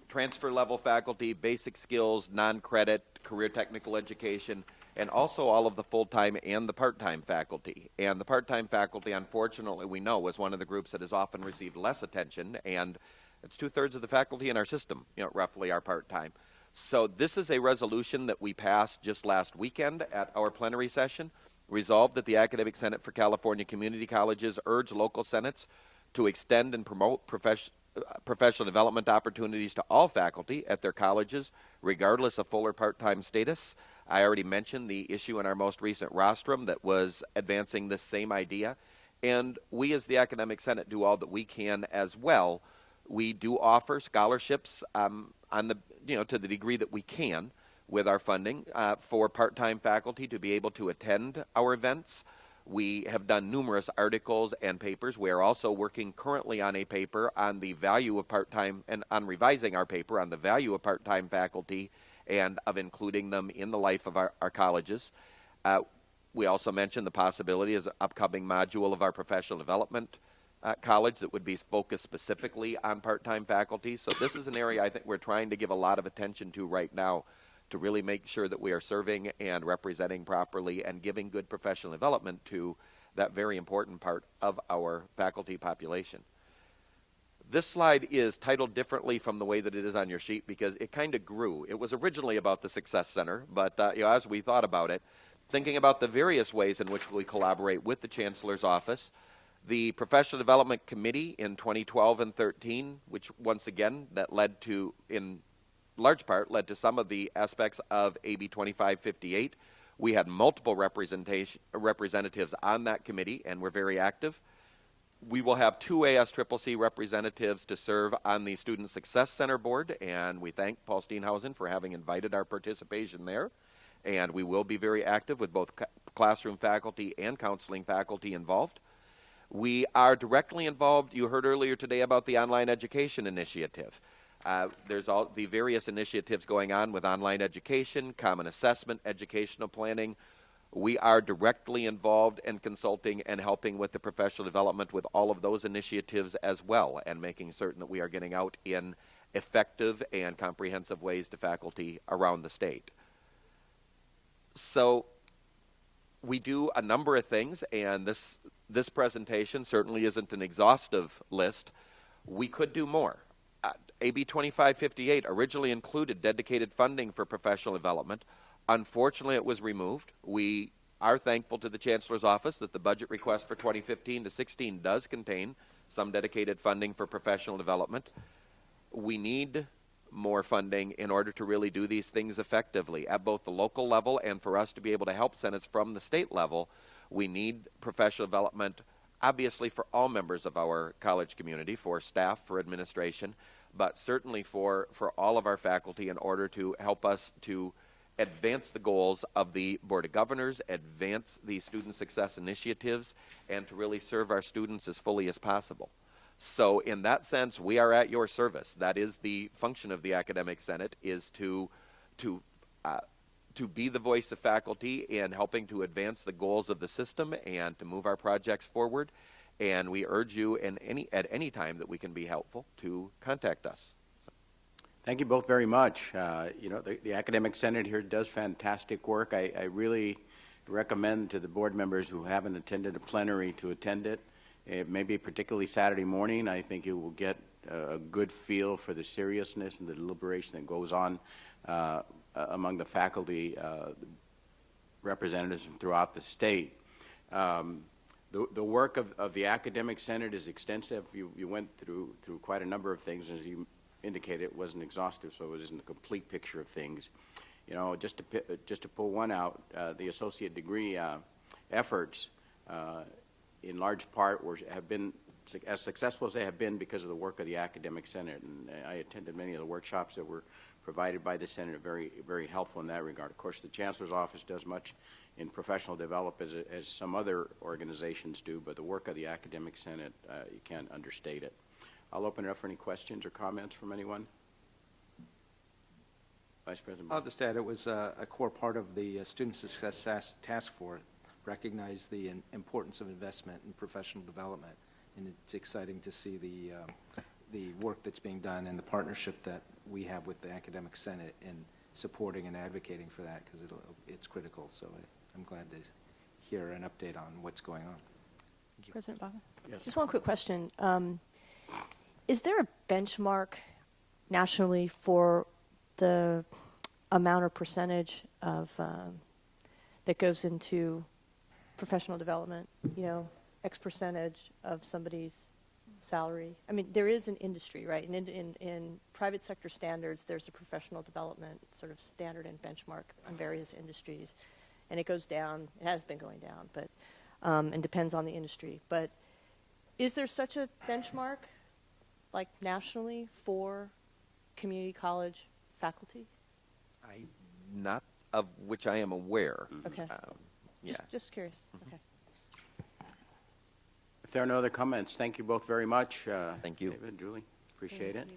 transfer level faculty, basic skills, non-credit, career technical education, and also all of the full-time and the part-time faculty. And the part-time faculty, unfortunately, we know is one of the groups that has often received less attention, and it's 2/3 of the faculty in our system, roughly are part-time. So this is a resolution that we passed just last weekend at our plenary session. Resolved that the Academic Senate for California Community Colleges urge local senates to extend and promote professional development opportunities to all faculty at their colleges, regardless of full or part-time status. I already mentioned the issue in our most recent rostrum that was advancing this same idea. And we as the Academic Senate do all that we can as well. We do offer scholarships on the, to the degree that we can with our funding for part-time faculty to be able to attend our events. We have done numerous articles and papers. We are also working currently on a paper on the value of part-time and on revising our paper on the value of part-time faculty and of including them in the life of our colleges. We also mentioned the possibility as an upcoming module of our professional development college that would be focused specifically on part-time faculty. So this is an area I think we're trying to give a lot of attention to right now, to really make sure that we are serving and representing properly and giving good professional development to that very important part of our faculty population. This slide is titled differently from the way that it is on your sheet because it kind of grew. It was originally about the Success Center, but as we thought about it, thinking about the various ways in which we collaborate with the Chancellor's office, the Professional Development Committee in 2012 and 13, which once again that led to, in large part, led to some of the aspects of AB 2558. We had multiple representatives on that committee, and we're very active. We will have 2 ASCCC representatives to serve on the Student Success Center Board, and we thank Paul Steenhausen for having invited our participation there. And we will be very active with both classroom faculty and counseling faculty involved. We are directly involved, you heard earlier today about the online education initiative. There's all the various initiatives going on with online education, common assessment, educational planning. We are directly involved in consulting and helping with the professional development with all of those initiatives as well, and making certain that we are getting out in effective and comprehensive ways to faculty around the state. So we do a number of things, and this presentation certainly isn't an exhaustive list. We could do more. AB 2558 originally included dedicated funding for professional development. Unfortunately, it was removed. We are thankful to the Chancellor's office that the budget request for 2015 to 16 does contain some dedicated funding for professional development. We need more funding in order to really do these things effectively at both the local level, and for us to be able to help senates from the state level. We need professional development, obviously, for all members of our college community, for staff, for administration, but certainly for all of our faculty in order to help us to advance the goals of the Board of Governors, advance the student success initiatives, and to really serve our students as fully as possible. So in that sense, we are at your service. That is the function of the Academic Senate, is to be the voice of faculty in helping to advance the goals of the system and to move our projects forward. And we urge you at any time that we can be helpful to contact us. Thank you both very much. The Academic Senate here does fantastic work. I really recommend to the board members who haven't attended a plenary to attend it. It may be particularly Saturday morning. I think you will get a good feel for the seriousness and the deliberation that goes on among the faculty representatives throughout the state. The work of the Academic Senate is extensive. You went through quite a number of things, as you indicated, it wasn't exhaustive, so it isn't a complete picture of things. You know, just to pull one out, the associate degree efforts, in large part, have been as successful as they have been because of the work of the Academic Senate. And I attended many of the workshops that were provided by the Senate, very, very helpful in that regard. Of course, the Chancellor's office does much in professional development as some other organizations do, but the work of the Academic Senate, you can't understate it. I'll open it up for any questions or comments from anyone. Vice President I'll Barr. just add, it was a core part of the Student Success Task Force, recognize the importance of investment in professional development, and it's exciting to see the work that's being done and the partnership that we have with the Academic Senate in supporting and advocating for that, because it's critical. So I'm glad to hear an update on what's going on. President Baca? Yes. Just one quick question. Is there a benchmark nationally for the amount or percentage of that goes into professional development? You know, X percentage of somebody's salary. I mean, there is an industry, right? And in private sector standards, there's a professional development sort of standard and benchmark on various industries, and it goes down. It has been going down, but and depends on the industry. But is there such a benchmark, like nationally, for community college faculty? Not of which I am aware. Okay. Yeah. Just curious. Mm-hmm. Okay. If there are no other comments, thank you both very much. Thank you. David, Julie, appreciate it.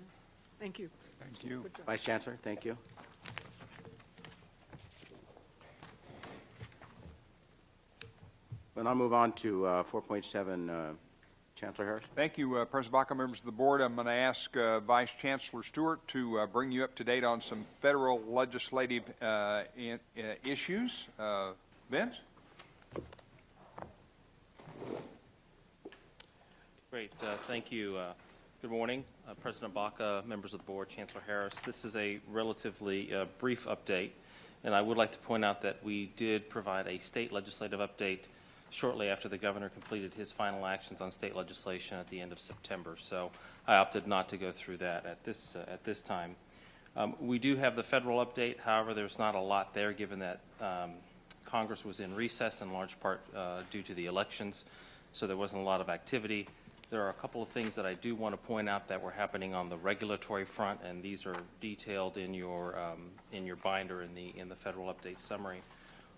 Thank you. Thank you. Vice Chancellor, thank you. We'll now move on to 4.7, Chancellor Harris. Thank you, President Baca, members of the board. I'm going to ask Vice Chancellor Stewart to bring you up to date on some federal legislative issues. Vince? Great. Thank you. Good morning, President Baca, members of the board, Chancellor Harris. This is a relatively brief update, and I would like to point out that we did provide a state legislative update shortly after the governor completed his final actions on state legislation at the end of September. So I opted not to go through that at this time. We do have the federal update. However, there's not a lot there, given that Congress was in recess in large part due to the elections, so there wasn't a lot of activity. There are a couple of things that I do want to point out that were happening on the regulatory front, and these are detailed in your binder in the federal update summary.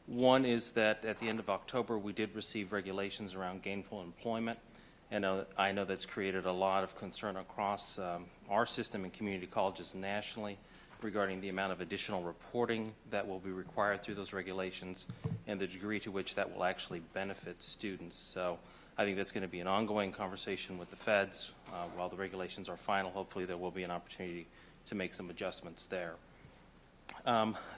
One is that at the end of October, we did receive regulations around gainful employment, and I know that's created a lot of concern across our system and community colleges nationally regarding the amount of additional reporting that will be required through those regulations and the degree to which that will actually benefit students. So I think that's going to be an ongoing conversation with the feds. While the regulations are final, hopefully there will be an opportunity to make some adjustments there.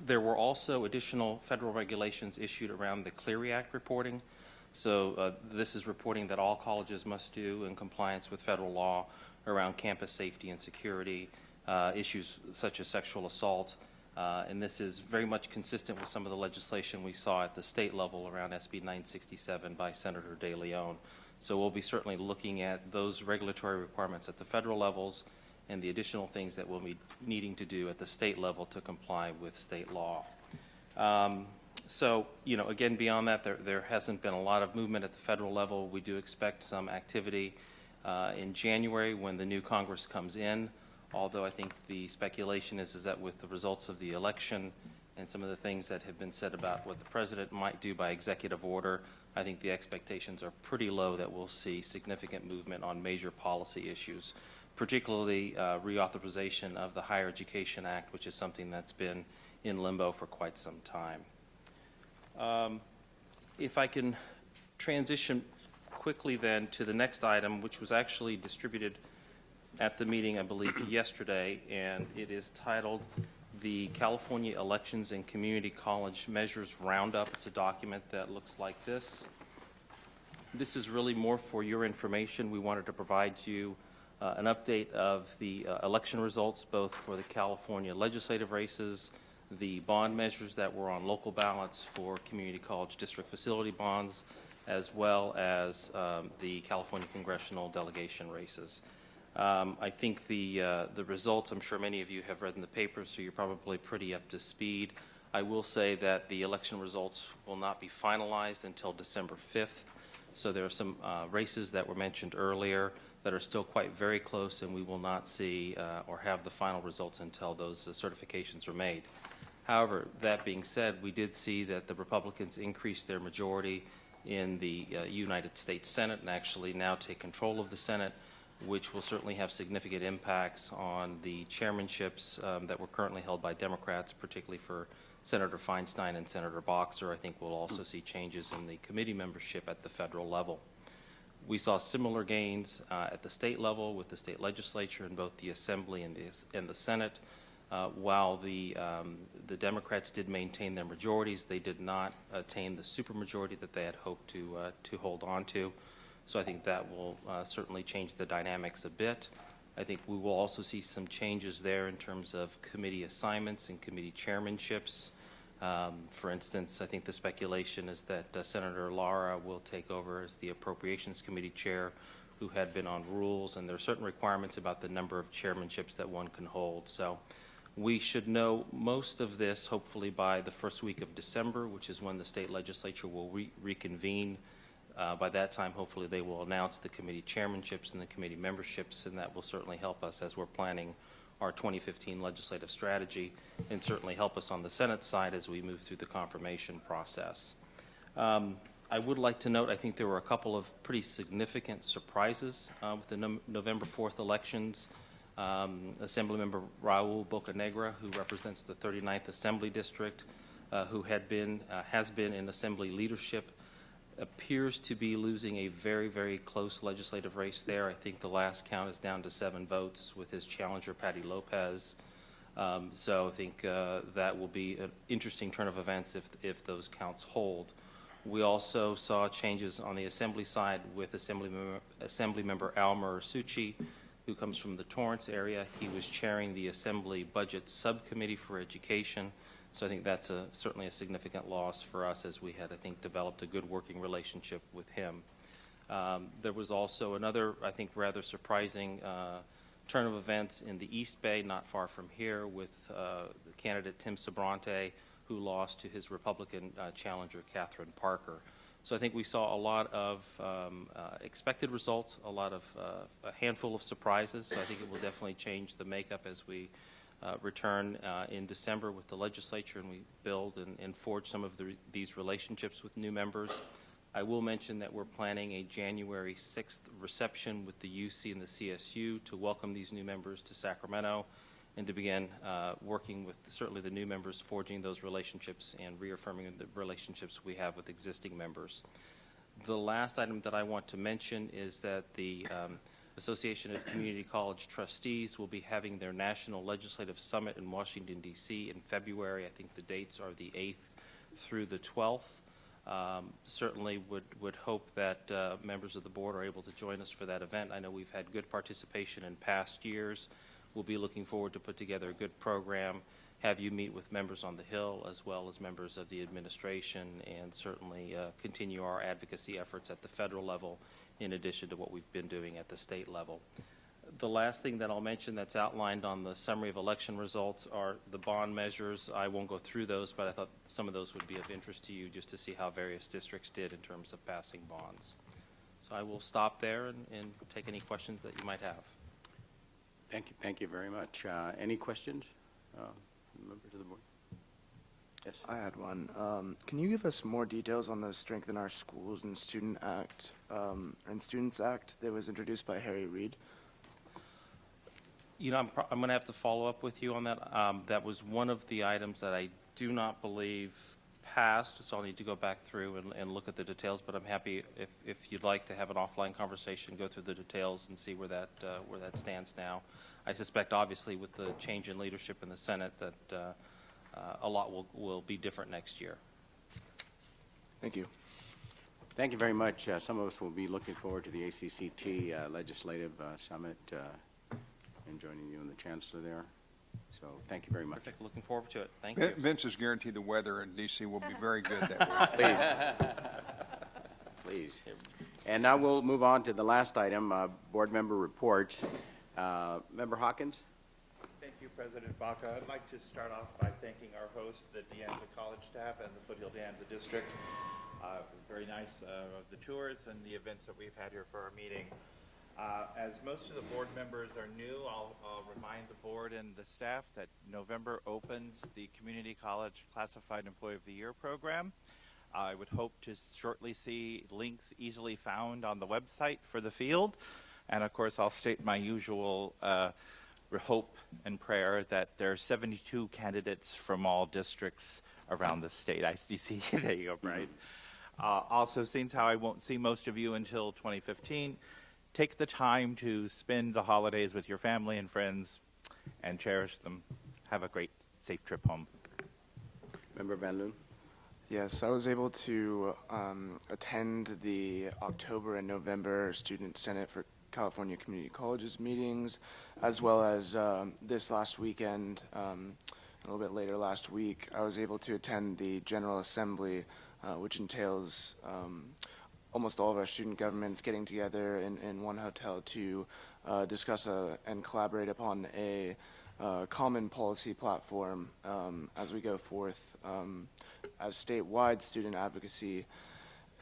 There were also additional federal regulations issued around the Clery Act reporting. So this is reporting that all colleges must do in compliance with federal law around campus safety and security, issues such as sexual assault. And this is very much consistent with some of the legislation we saw at the state level around SB 967 by Senator De Leon. So we'll be certainly looking at those regulatory requirements at the federal levels and the additional things that we'll be needing to do at the state level to comply with state law. So, you know, again, beyond that, there hasn't been a lot of movement at the federal level. We do expect some activity in January when the new Congress comes in, although I think the speculation is that with the results of the election and some of the things that have been said about what the president might do by executive order, I think the expectations are pretty low that we'll see significant movement on major policy issues, particularly reauthorization of the Higher Education Act, which is something that's been in limbo for quite some time. If I can transition quickly then to the next item, which was actually distributed at the meeting, I believe, yesterday, and it is titled the California Elections and Community College Measures Roundup. It's a document that looks like this. This is really more for your information. We wanted to provide you an update of the election results, both for the California legislative races, the bond measures that were on local ballots for community college district facility bonds, as well as the California congressional delegation races. I think the results, I'm sure many of you have read in the papers, so you're probably pretty up to speed. I will say that the election results will not be finalized until December 5th. So there are some races that were mentioned earlier that are still quite very close, and we will not see or have the final results until those certifications are made. However, that being said, we did see that the Republicans increased their majority in the United States Senate and actually now take control of the Senate, which will certainly have significant impacts on the chairmanships that were currently held by Democrats, particularly for Senator Feinstein and Senator Boxer. I think we'll also see changes in the committee membership at the federal level. We saw similar gains at the state level with the state legislature in both the Assembly and the Senate. While the Democrats did maintain their majorities, they did not attain the supermajority that they had hoped to hold on to. So I think that will certainly change the dynamics a bit. I think we will also see some changes there in terms of committee assignments and committee chairmanships. For instance, I think the speculation is that Senator Lara will take over as the Appropriations Committee chair, who had been on rules, and there are certain requirements about the number of chairmanships that one can hold. So we should know most of this hopefully by the first week of December, which is when the state legislature will reconvene. By that time, hopefully, they will announce the committee chairmanships and the committee memberships, and that will certainly help us as we're planning our 2015 legislative strategy, and certainly help us on the Senate side as we move through the confirmation process. I would like to note, I think there were a couple of pretty significant surprises with the November 4th elections. Assemblymember Raul Bocanegra, who represents the 39th Assembly District, who has been in Assembly leadership, appears to be losing a very, very close legislative race there. I think the last count is down to 7 votes with his challenger, Patty Lopez. So I think that will be an interesting turn of events if those counts hold. We also saw changes on the Assembly side with Assemblymember Almer Succi, who comes from the Torrance area. He was chairing the Assembly Budget Subcommittee for Education. So I think that's certainly a significant loss for us, as we had, I think, developed a good working relationship with him. There was also another, I think, rather surprising turn of events in the East Bay, not far from here, with the candidate Tim Sobrante, who lost to his Republican challenger, Catherine Parker. So I think we saw a lot of expected results, a handful of surprises. So I think it will definitely change the makeup as we return in December with the legislature, and we build and forge some of these relationships with new members. I will mention that we're planning a January 6th reception with the UC and the CSU to welcome these new members to Sacramento and to begin working with certainly the new members, forging those relationships and reaffirming the relationships we have with existing members. The last item that I want to mention is that the Association of Community College Trustees will be having their National Legislative Summit in Washington, D.C. in February. I think the dates are the 8th through the 12th. Certainly would hope that members of the board are able to join us for that event. I know we've had good participation in past years. We'll be looking forward to put together a good program, have you meet with members on the Hill as well as members of the administration, and certainly continue our advocacy efforts at the federal level in addition to what we've been doing at the state level. The last thing that I'll mention that's outlined on the summary of election results are the bond measures. I won't go through those, but I thought some of those would be of interest to you just to see how various districts did in terms of passing bonds. So I will stop there and take any questions that you might have. Thank you very much. Any questions, members of the board? Yes. I had one. Can you give us more details on the Strengthen Our Schools and Students Act that was introduced by Harry Reid? You know, I'm going to have to follow up with you on that. That was one of the items that I do not believe passed, so I'll need to go back through and look at the details. But I'm happy if you'd like to have an offline conversation, go through the details and see where that stands now. I suspect, obviously, with the change in leadership in the Senate, that a lot will be different next year. Thank you. Thank you very much. Some of us will be looking forward to the ACCT Legislative Summit and joining you and the Chancellor there. So thank you very much. Perfect. Looking forward to it. Thank you. Vince has guaranteed the weather in D.C. will be very good that week. Please. And now we'll move on to the last item, board member reports. Member Hawkins? Thank you, President Baca. I'd like to start off by thanking our hosts, the De Anza College staff and the Foothill De Anza District. Very nice of the tours and the events that we've had here for our meeting. As most of the board members are new, I'll remind the board and the staff that November opens the Community College Classified Employee of the Year program. I would hope to shortly see links easily found on the website for the field. And of course, I'll state my usual hope and prayer that there are 72 candidates from all districts around the state. ICC, there you go, Bryce. Also, since how I won't see most of you until 2015, take the time to spend the holidays with your family and friends and cherish them. Have a great, safe trip home. Member Van Loon? Yes, I was able to attend the October and November Student Senate for California Community Colleges meetings, as well as this last weekend, a little bit later last week, I was able to attend the General Assembly, which entails almost all of our student governments getting together in one hotel to discuss and collaborate upon a common policy platform as we go forth as statewide student advocacy.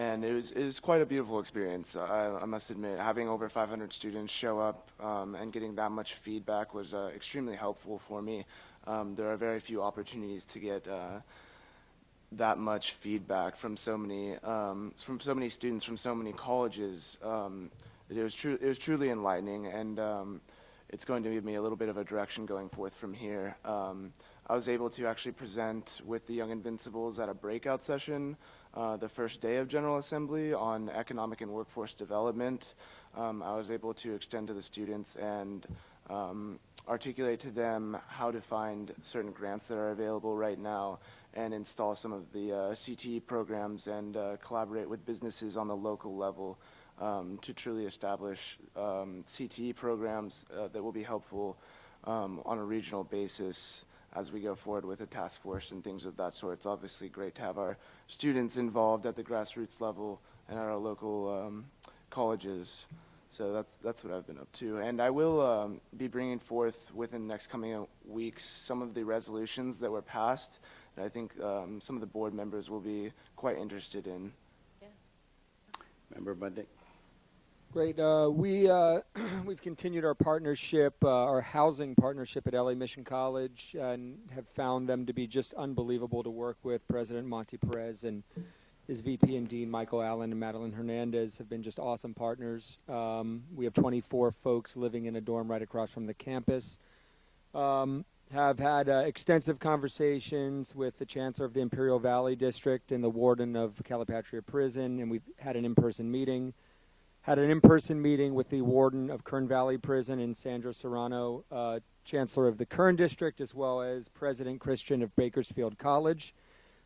And it was quite a beautiful experience, I must admit. Having over 500 students show up and getting that much feedback was extremely helpful for me. There are very few opportunities to get that much feedback from so many students from so many colleges. It was truly enlightening, and it's going to give me a little bit of a direction going forth from here. I was able to actually present with the Young Invincibles at a breakout session the first day of General Assembly on economic and workforce development. I was able to extend to the students and articulate to them how to find certain grants that are available right now and install some of the CTE programs and collaborate with businesses on the local level to truly establish CTE programs that will be helpful on a regional basis as we go forward with a task force and things of that sort. It's obviously great to have our students involved at the grassroots level and at our local colleges. So that's what I've been up to. And I will be bringing forth within the next coming weeks some of the resolutions that were passed that I think some of the board members will be quite interested in. Yeah. Member Budnick? Great. We've continued our partnership, our housing partnership at LA Mission College, and have found them to be just unbelievable to work with. President Monty Perez and his VP and Dean Michael Allen and Madeline Hernandez have been just awesome partners. We have 24 folks living in a dorm right across from the campus. Have had extensive conversations with the Chancellor of the Imperial Valley District and the Warden of Calipatria Prison, and we've had an in-person meeting. Had an in-person meeting with the Warden of Kern Valley Prison and Sandra Serrano, Chancellor of the Kern District, as well as President Christian of Bakersfield College,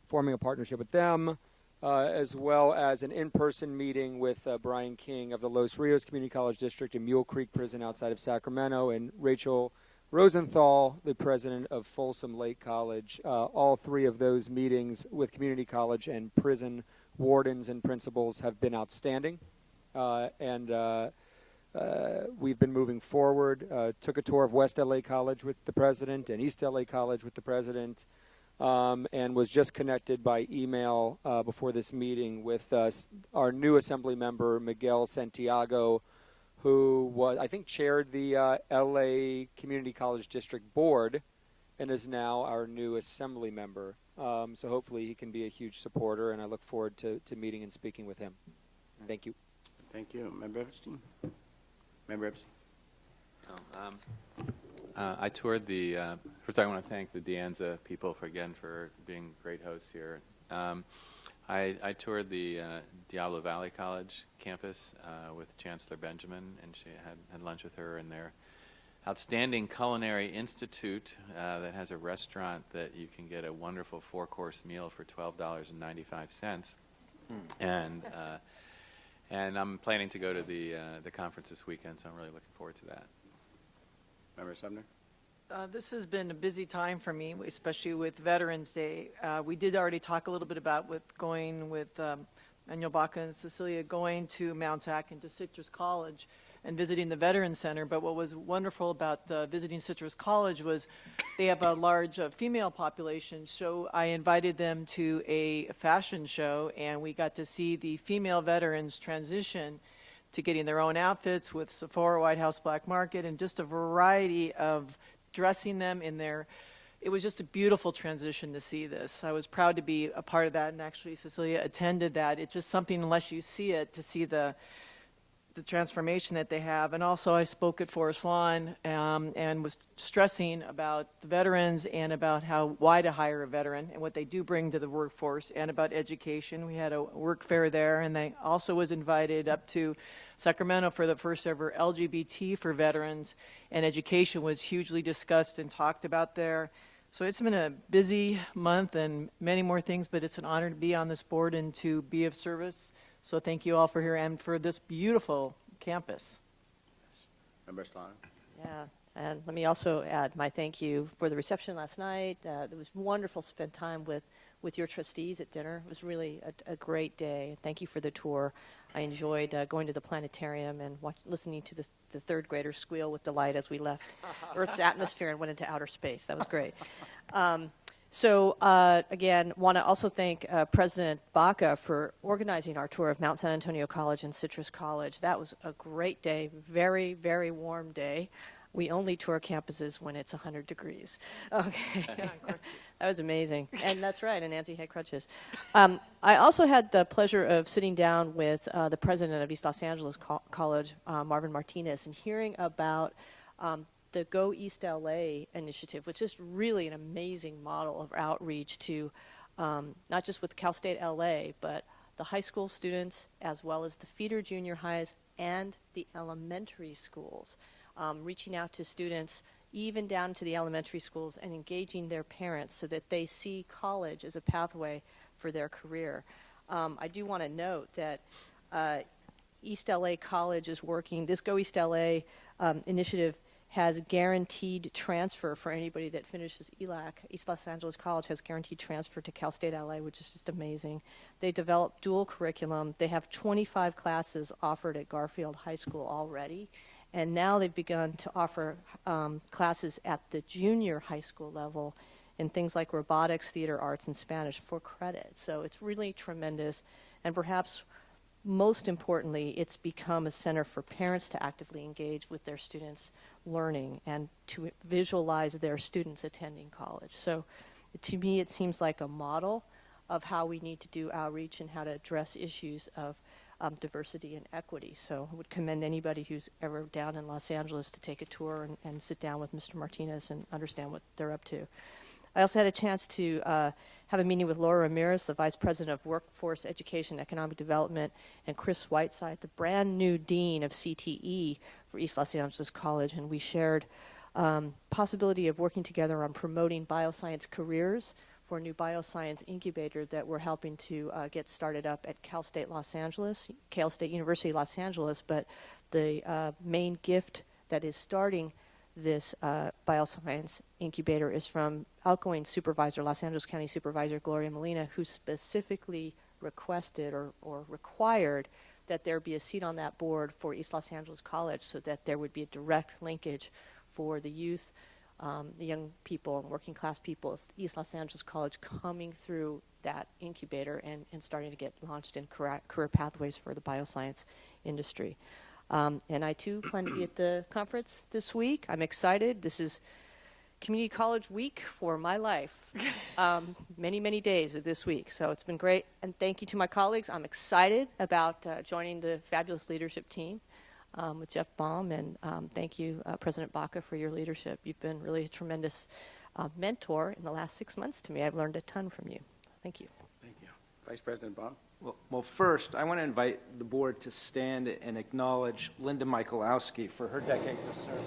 forming a partnership with them, as well as an in-person meeting with Brian King of the Los Rios Community College District and Mule Creek Prison outside of Sacramento, and Rachel Rosenthal, the president of Folsom Lake College. All three of those meetings with community college and prison wardens and principals have been outstanding. We've been moving forward. Took a tour of West LA College with the president and East LA College with the president, and was just connected by email before this meeting with our new assembly member, Miguel Santiago, who I think chaired the LA Community College District Board and is now our new assembly member. So hopefully he can be a huge supporter, and I look forward to meeting and speaking with him. Thank you. Thank you. Member Epstein? Member Epstein? I toured the, first I want to thank the De Anza people for being great hosts here. I toured the Diablo Valley College campus with Chancellor Benjamin, and she had lunch with her in their outstanding culinary institute that has a restaurant that you can get a wonderful 4-course meal for $12.95. And I'm planning to go to the conference this weekend, so I'm really looking forward to that. Member Sumner? This has been a busy time for me, especially with Veterans Day. We did already talk a little bit about going with Manuel Baca and Cecilia going to Mount Sac and to Citrus College. and visiting the Veterans Center. But what was wonderful about the visiting Citrus College was they have a large female population, so I invited them to a fashion show, and we got to see the female veterans transition to getting their own outfits with Sephora, White House Black Market, and just a variety of dressing them in their. It was just a beautiful transition to see this. I was proud to be a part of that, and actually Cecilia attended that. It's just something, unless you see it, to see the transformation that they have. And also I spoke at Forest Lawn and was stressing about the veterans and about why to hire a veteran and what they do bring to the workforce, and about education. We had a work fair there, and I also was invited up to Sacramento for the first ever LGBT for veterans, and education was hugely discussed and talked about there. So it's been a busy month and many more things, but it's an honor to be on this board and to be of service. So thank you all for here and for this beautiful campus. Member Solano? Yeah, and let me also add my thank you for the reception last night. It was wonderful to spend time with your trustees at dinner. It was really a great day. Thank you for the tour. I enjoyed going to the planetarium and listening to the third graders squeal with delight as we left Earth's atmosphere and went into outer space. That was great. Again, want to also thank President Baca for organizing our tour of Mount San Antonio College and Citrus College. That was a great day, very, very warm day. We only tour campuses when it's 100 degrees. Okay. That was amazing. And that's right, and Nancy had crutches. I also had the pleasure of sitting down with the president of East Los Angeles College, Marvin Martinez, and hearing about the Go East LA initiative, which is really an amazing model of outreach to not just with Cal State LA, but the high school students as well as the feeder junior highs and the elementary schools. Reaching out to students even down to the elementary schools and engaging their parents so that they see college as a pathway for their career. I do want to note that East LA College is working, this Go East LA initiative has guaranteed transfer for anybody that finishes ELAC. East Los Angeles College has guaranteed transfer to Cal State LA, which is just amazing. They developed dual curriculum. They have 25 classes offered at Garfield High School already. And now they've begun to offer classes at the junior high school level in things like robotics, theater arts, and Spanish for credit. So it's really tremendous. And perhaps most importantly, it's become a center for parents to actively engage with their students' learning and to visualize their students attending college. So to me, it seems like a model of how we need to do outreach and how to address issues of diversity and equity. So I would commend anybody who's ever down in Los Angeles to take a tour and sit down with Mr. Martinez and understand what they're up to. I also had a chance to have a meeting with Laura Ramirez, the Vice President of Workforce Education and Economic Development, and Chris Whiteside, the brand new Dean of CTE for East Los Angeles College, and we shared possibility of working together on promoting bioscience careers for a new bioscience incubator that we're helping to get started up at Cal State University Los Angeles, but the main gift that is starting this bioscience incubator is from outgoing supervisor, Los Angeles County Supervisor Gloria Molina, who specifically requested or required that there be a seat on that board for East Los Angeles College so that there would be a direct linkage for the youth, the young people and working class people of East Los Angeles College coming through that incubator and starting to get launched in career pathways for the bioscience industry. And I, too, plan to be at the conference this week. I'm excited. This is community college week for my life. Many, many days of this week. So it's been great. And thank you to my colleagues. I'm excited about joining the fabulous leadership team with Jeff Baum. And thank you, President Baca, for your leadership. You've been really a tremendous mentor in the last 6 months to me. I've learned a ton from you. Thank you. Thank you. Vice President Baum? Well, first, I want to invite the board to stand and acknowledge Linda Michalowski for her decades of service.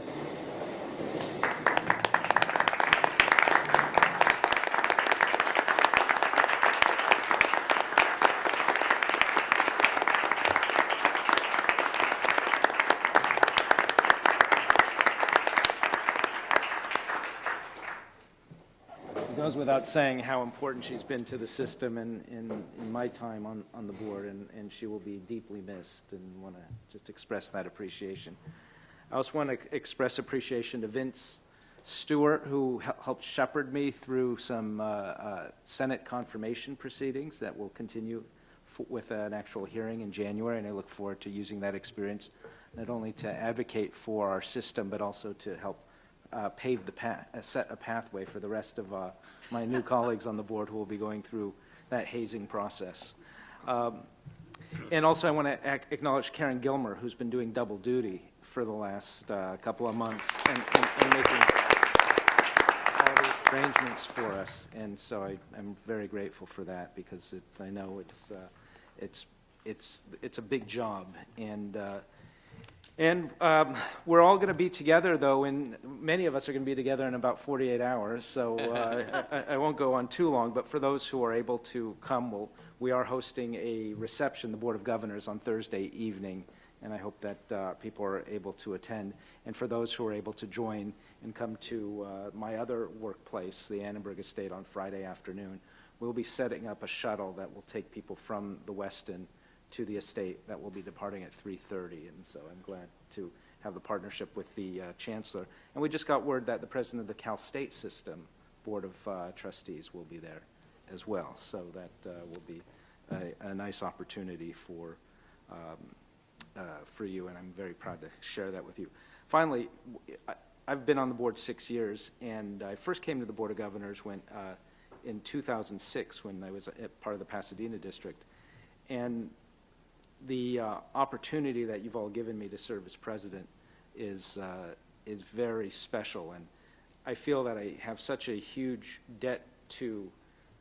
goes without saying how important she's been to the system in my time on the board, and she will be deeply missed, and want to just express that appreciation. I also want to express appreciation to Vince Stewart, who helped shepherd me through some Senate confirmation proceedings that will continue with an actual hearing in January, and I look forward to using that experience not only to advocate for our system, but also to help pave the path, set a pathway for the rest of my new colleagues on the board who will be going through that hazing process. And also I want to acknowledge Karen Gilmer, who's been doing double duty for the last couple of months and making all these arrangements for us. And so I'm very grateful for that, because I know it's a big job. And we're all going to be together, though, and many of us are going to be together in about 48 hours, so I won't go on too long. But for those who are able to come, we are hosting a reception, the Board of Governors, on Thursday evening, and I hope that people are able to attend. And for those who are able to join and come to my other workplace, the Annenberg Estate, on Friday afternoon, we'll be setting up a shuttle that will take people from the Westin to the estate that will be departing at 3:30, and so I'm glad to have the partnership with the Chancellor. And we just got word that the President of the Cal State System Board of Trustees will be there as well, so that will be a nice opportunity for you, and I'm very proud to share that with you. Finally, I've been on the board 6 years, and I first came to the Board of Governors in 2006 when I was part of the Pasadena district, and the opportunity that you've all given me to serve as president is very special, and I feel that I have such a huge debt to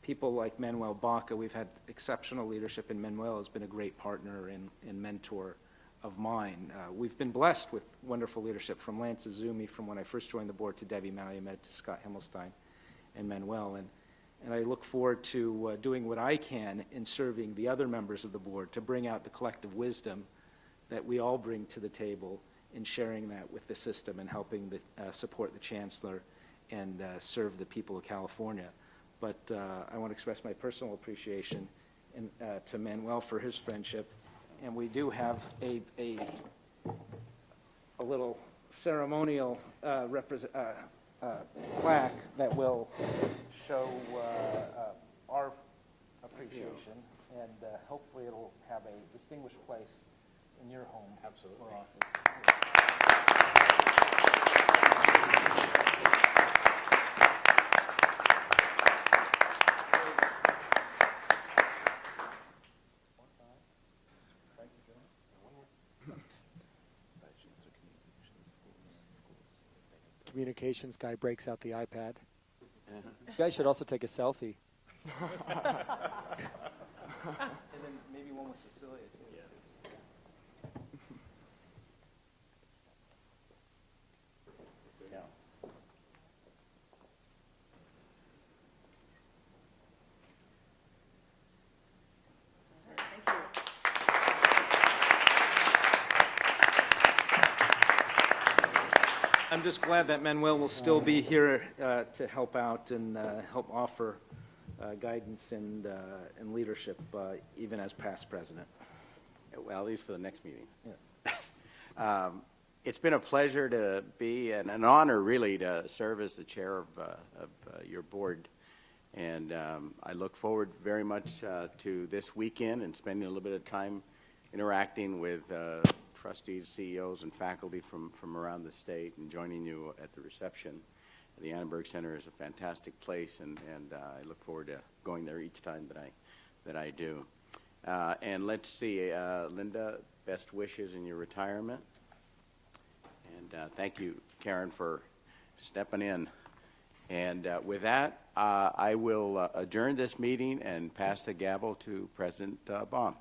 people like Manuel Baca. We've had exceptional leadership, and Manuel has been a great partner and mentor of mine. We've been blessed with wonderful leadership from Lance Azumi from when I first joined the board, to Debbie Malumed, to Scott Himmelstein, and Manuel. And I look forward to doing what I can in serving the other members of the board to bring out the collective wisdom that we all bring to the table in sharing that with the system and helping support the Chancellor and serve the people of California. But I want to express my personal appreciation to Manuel for his friendship. And we do have a little ceremonial plaque that will show our appreciation, and hopefully it'll have a distinguished place in your home. Absolutely. Or office. Communications guy breaks out the iPad. You guys should also take a selfie. And then maybe one with Cecilia, too. Yeah. I'm just glad that Manuel will still be here to help out and help offer guidance and leadership, even as past president. Well, at least for the next meeting. Yeah. It's been a pleasure to be, and an honor, really, to serve as the chair of your board. And I look forward very much to this weekend and spending a little bit of time interacting with trustees, CEOs, and faculty from around the state, and joining you at the reception. The Annenberg Center is a fantastic place, and I look forward to going there each time that I do. And let's see, Linda, best wishes in your retirement. And thank you, Karen, for stepping in. And with that, I will adjourn this meeting and pass the gavel to President Baum.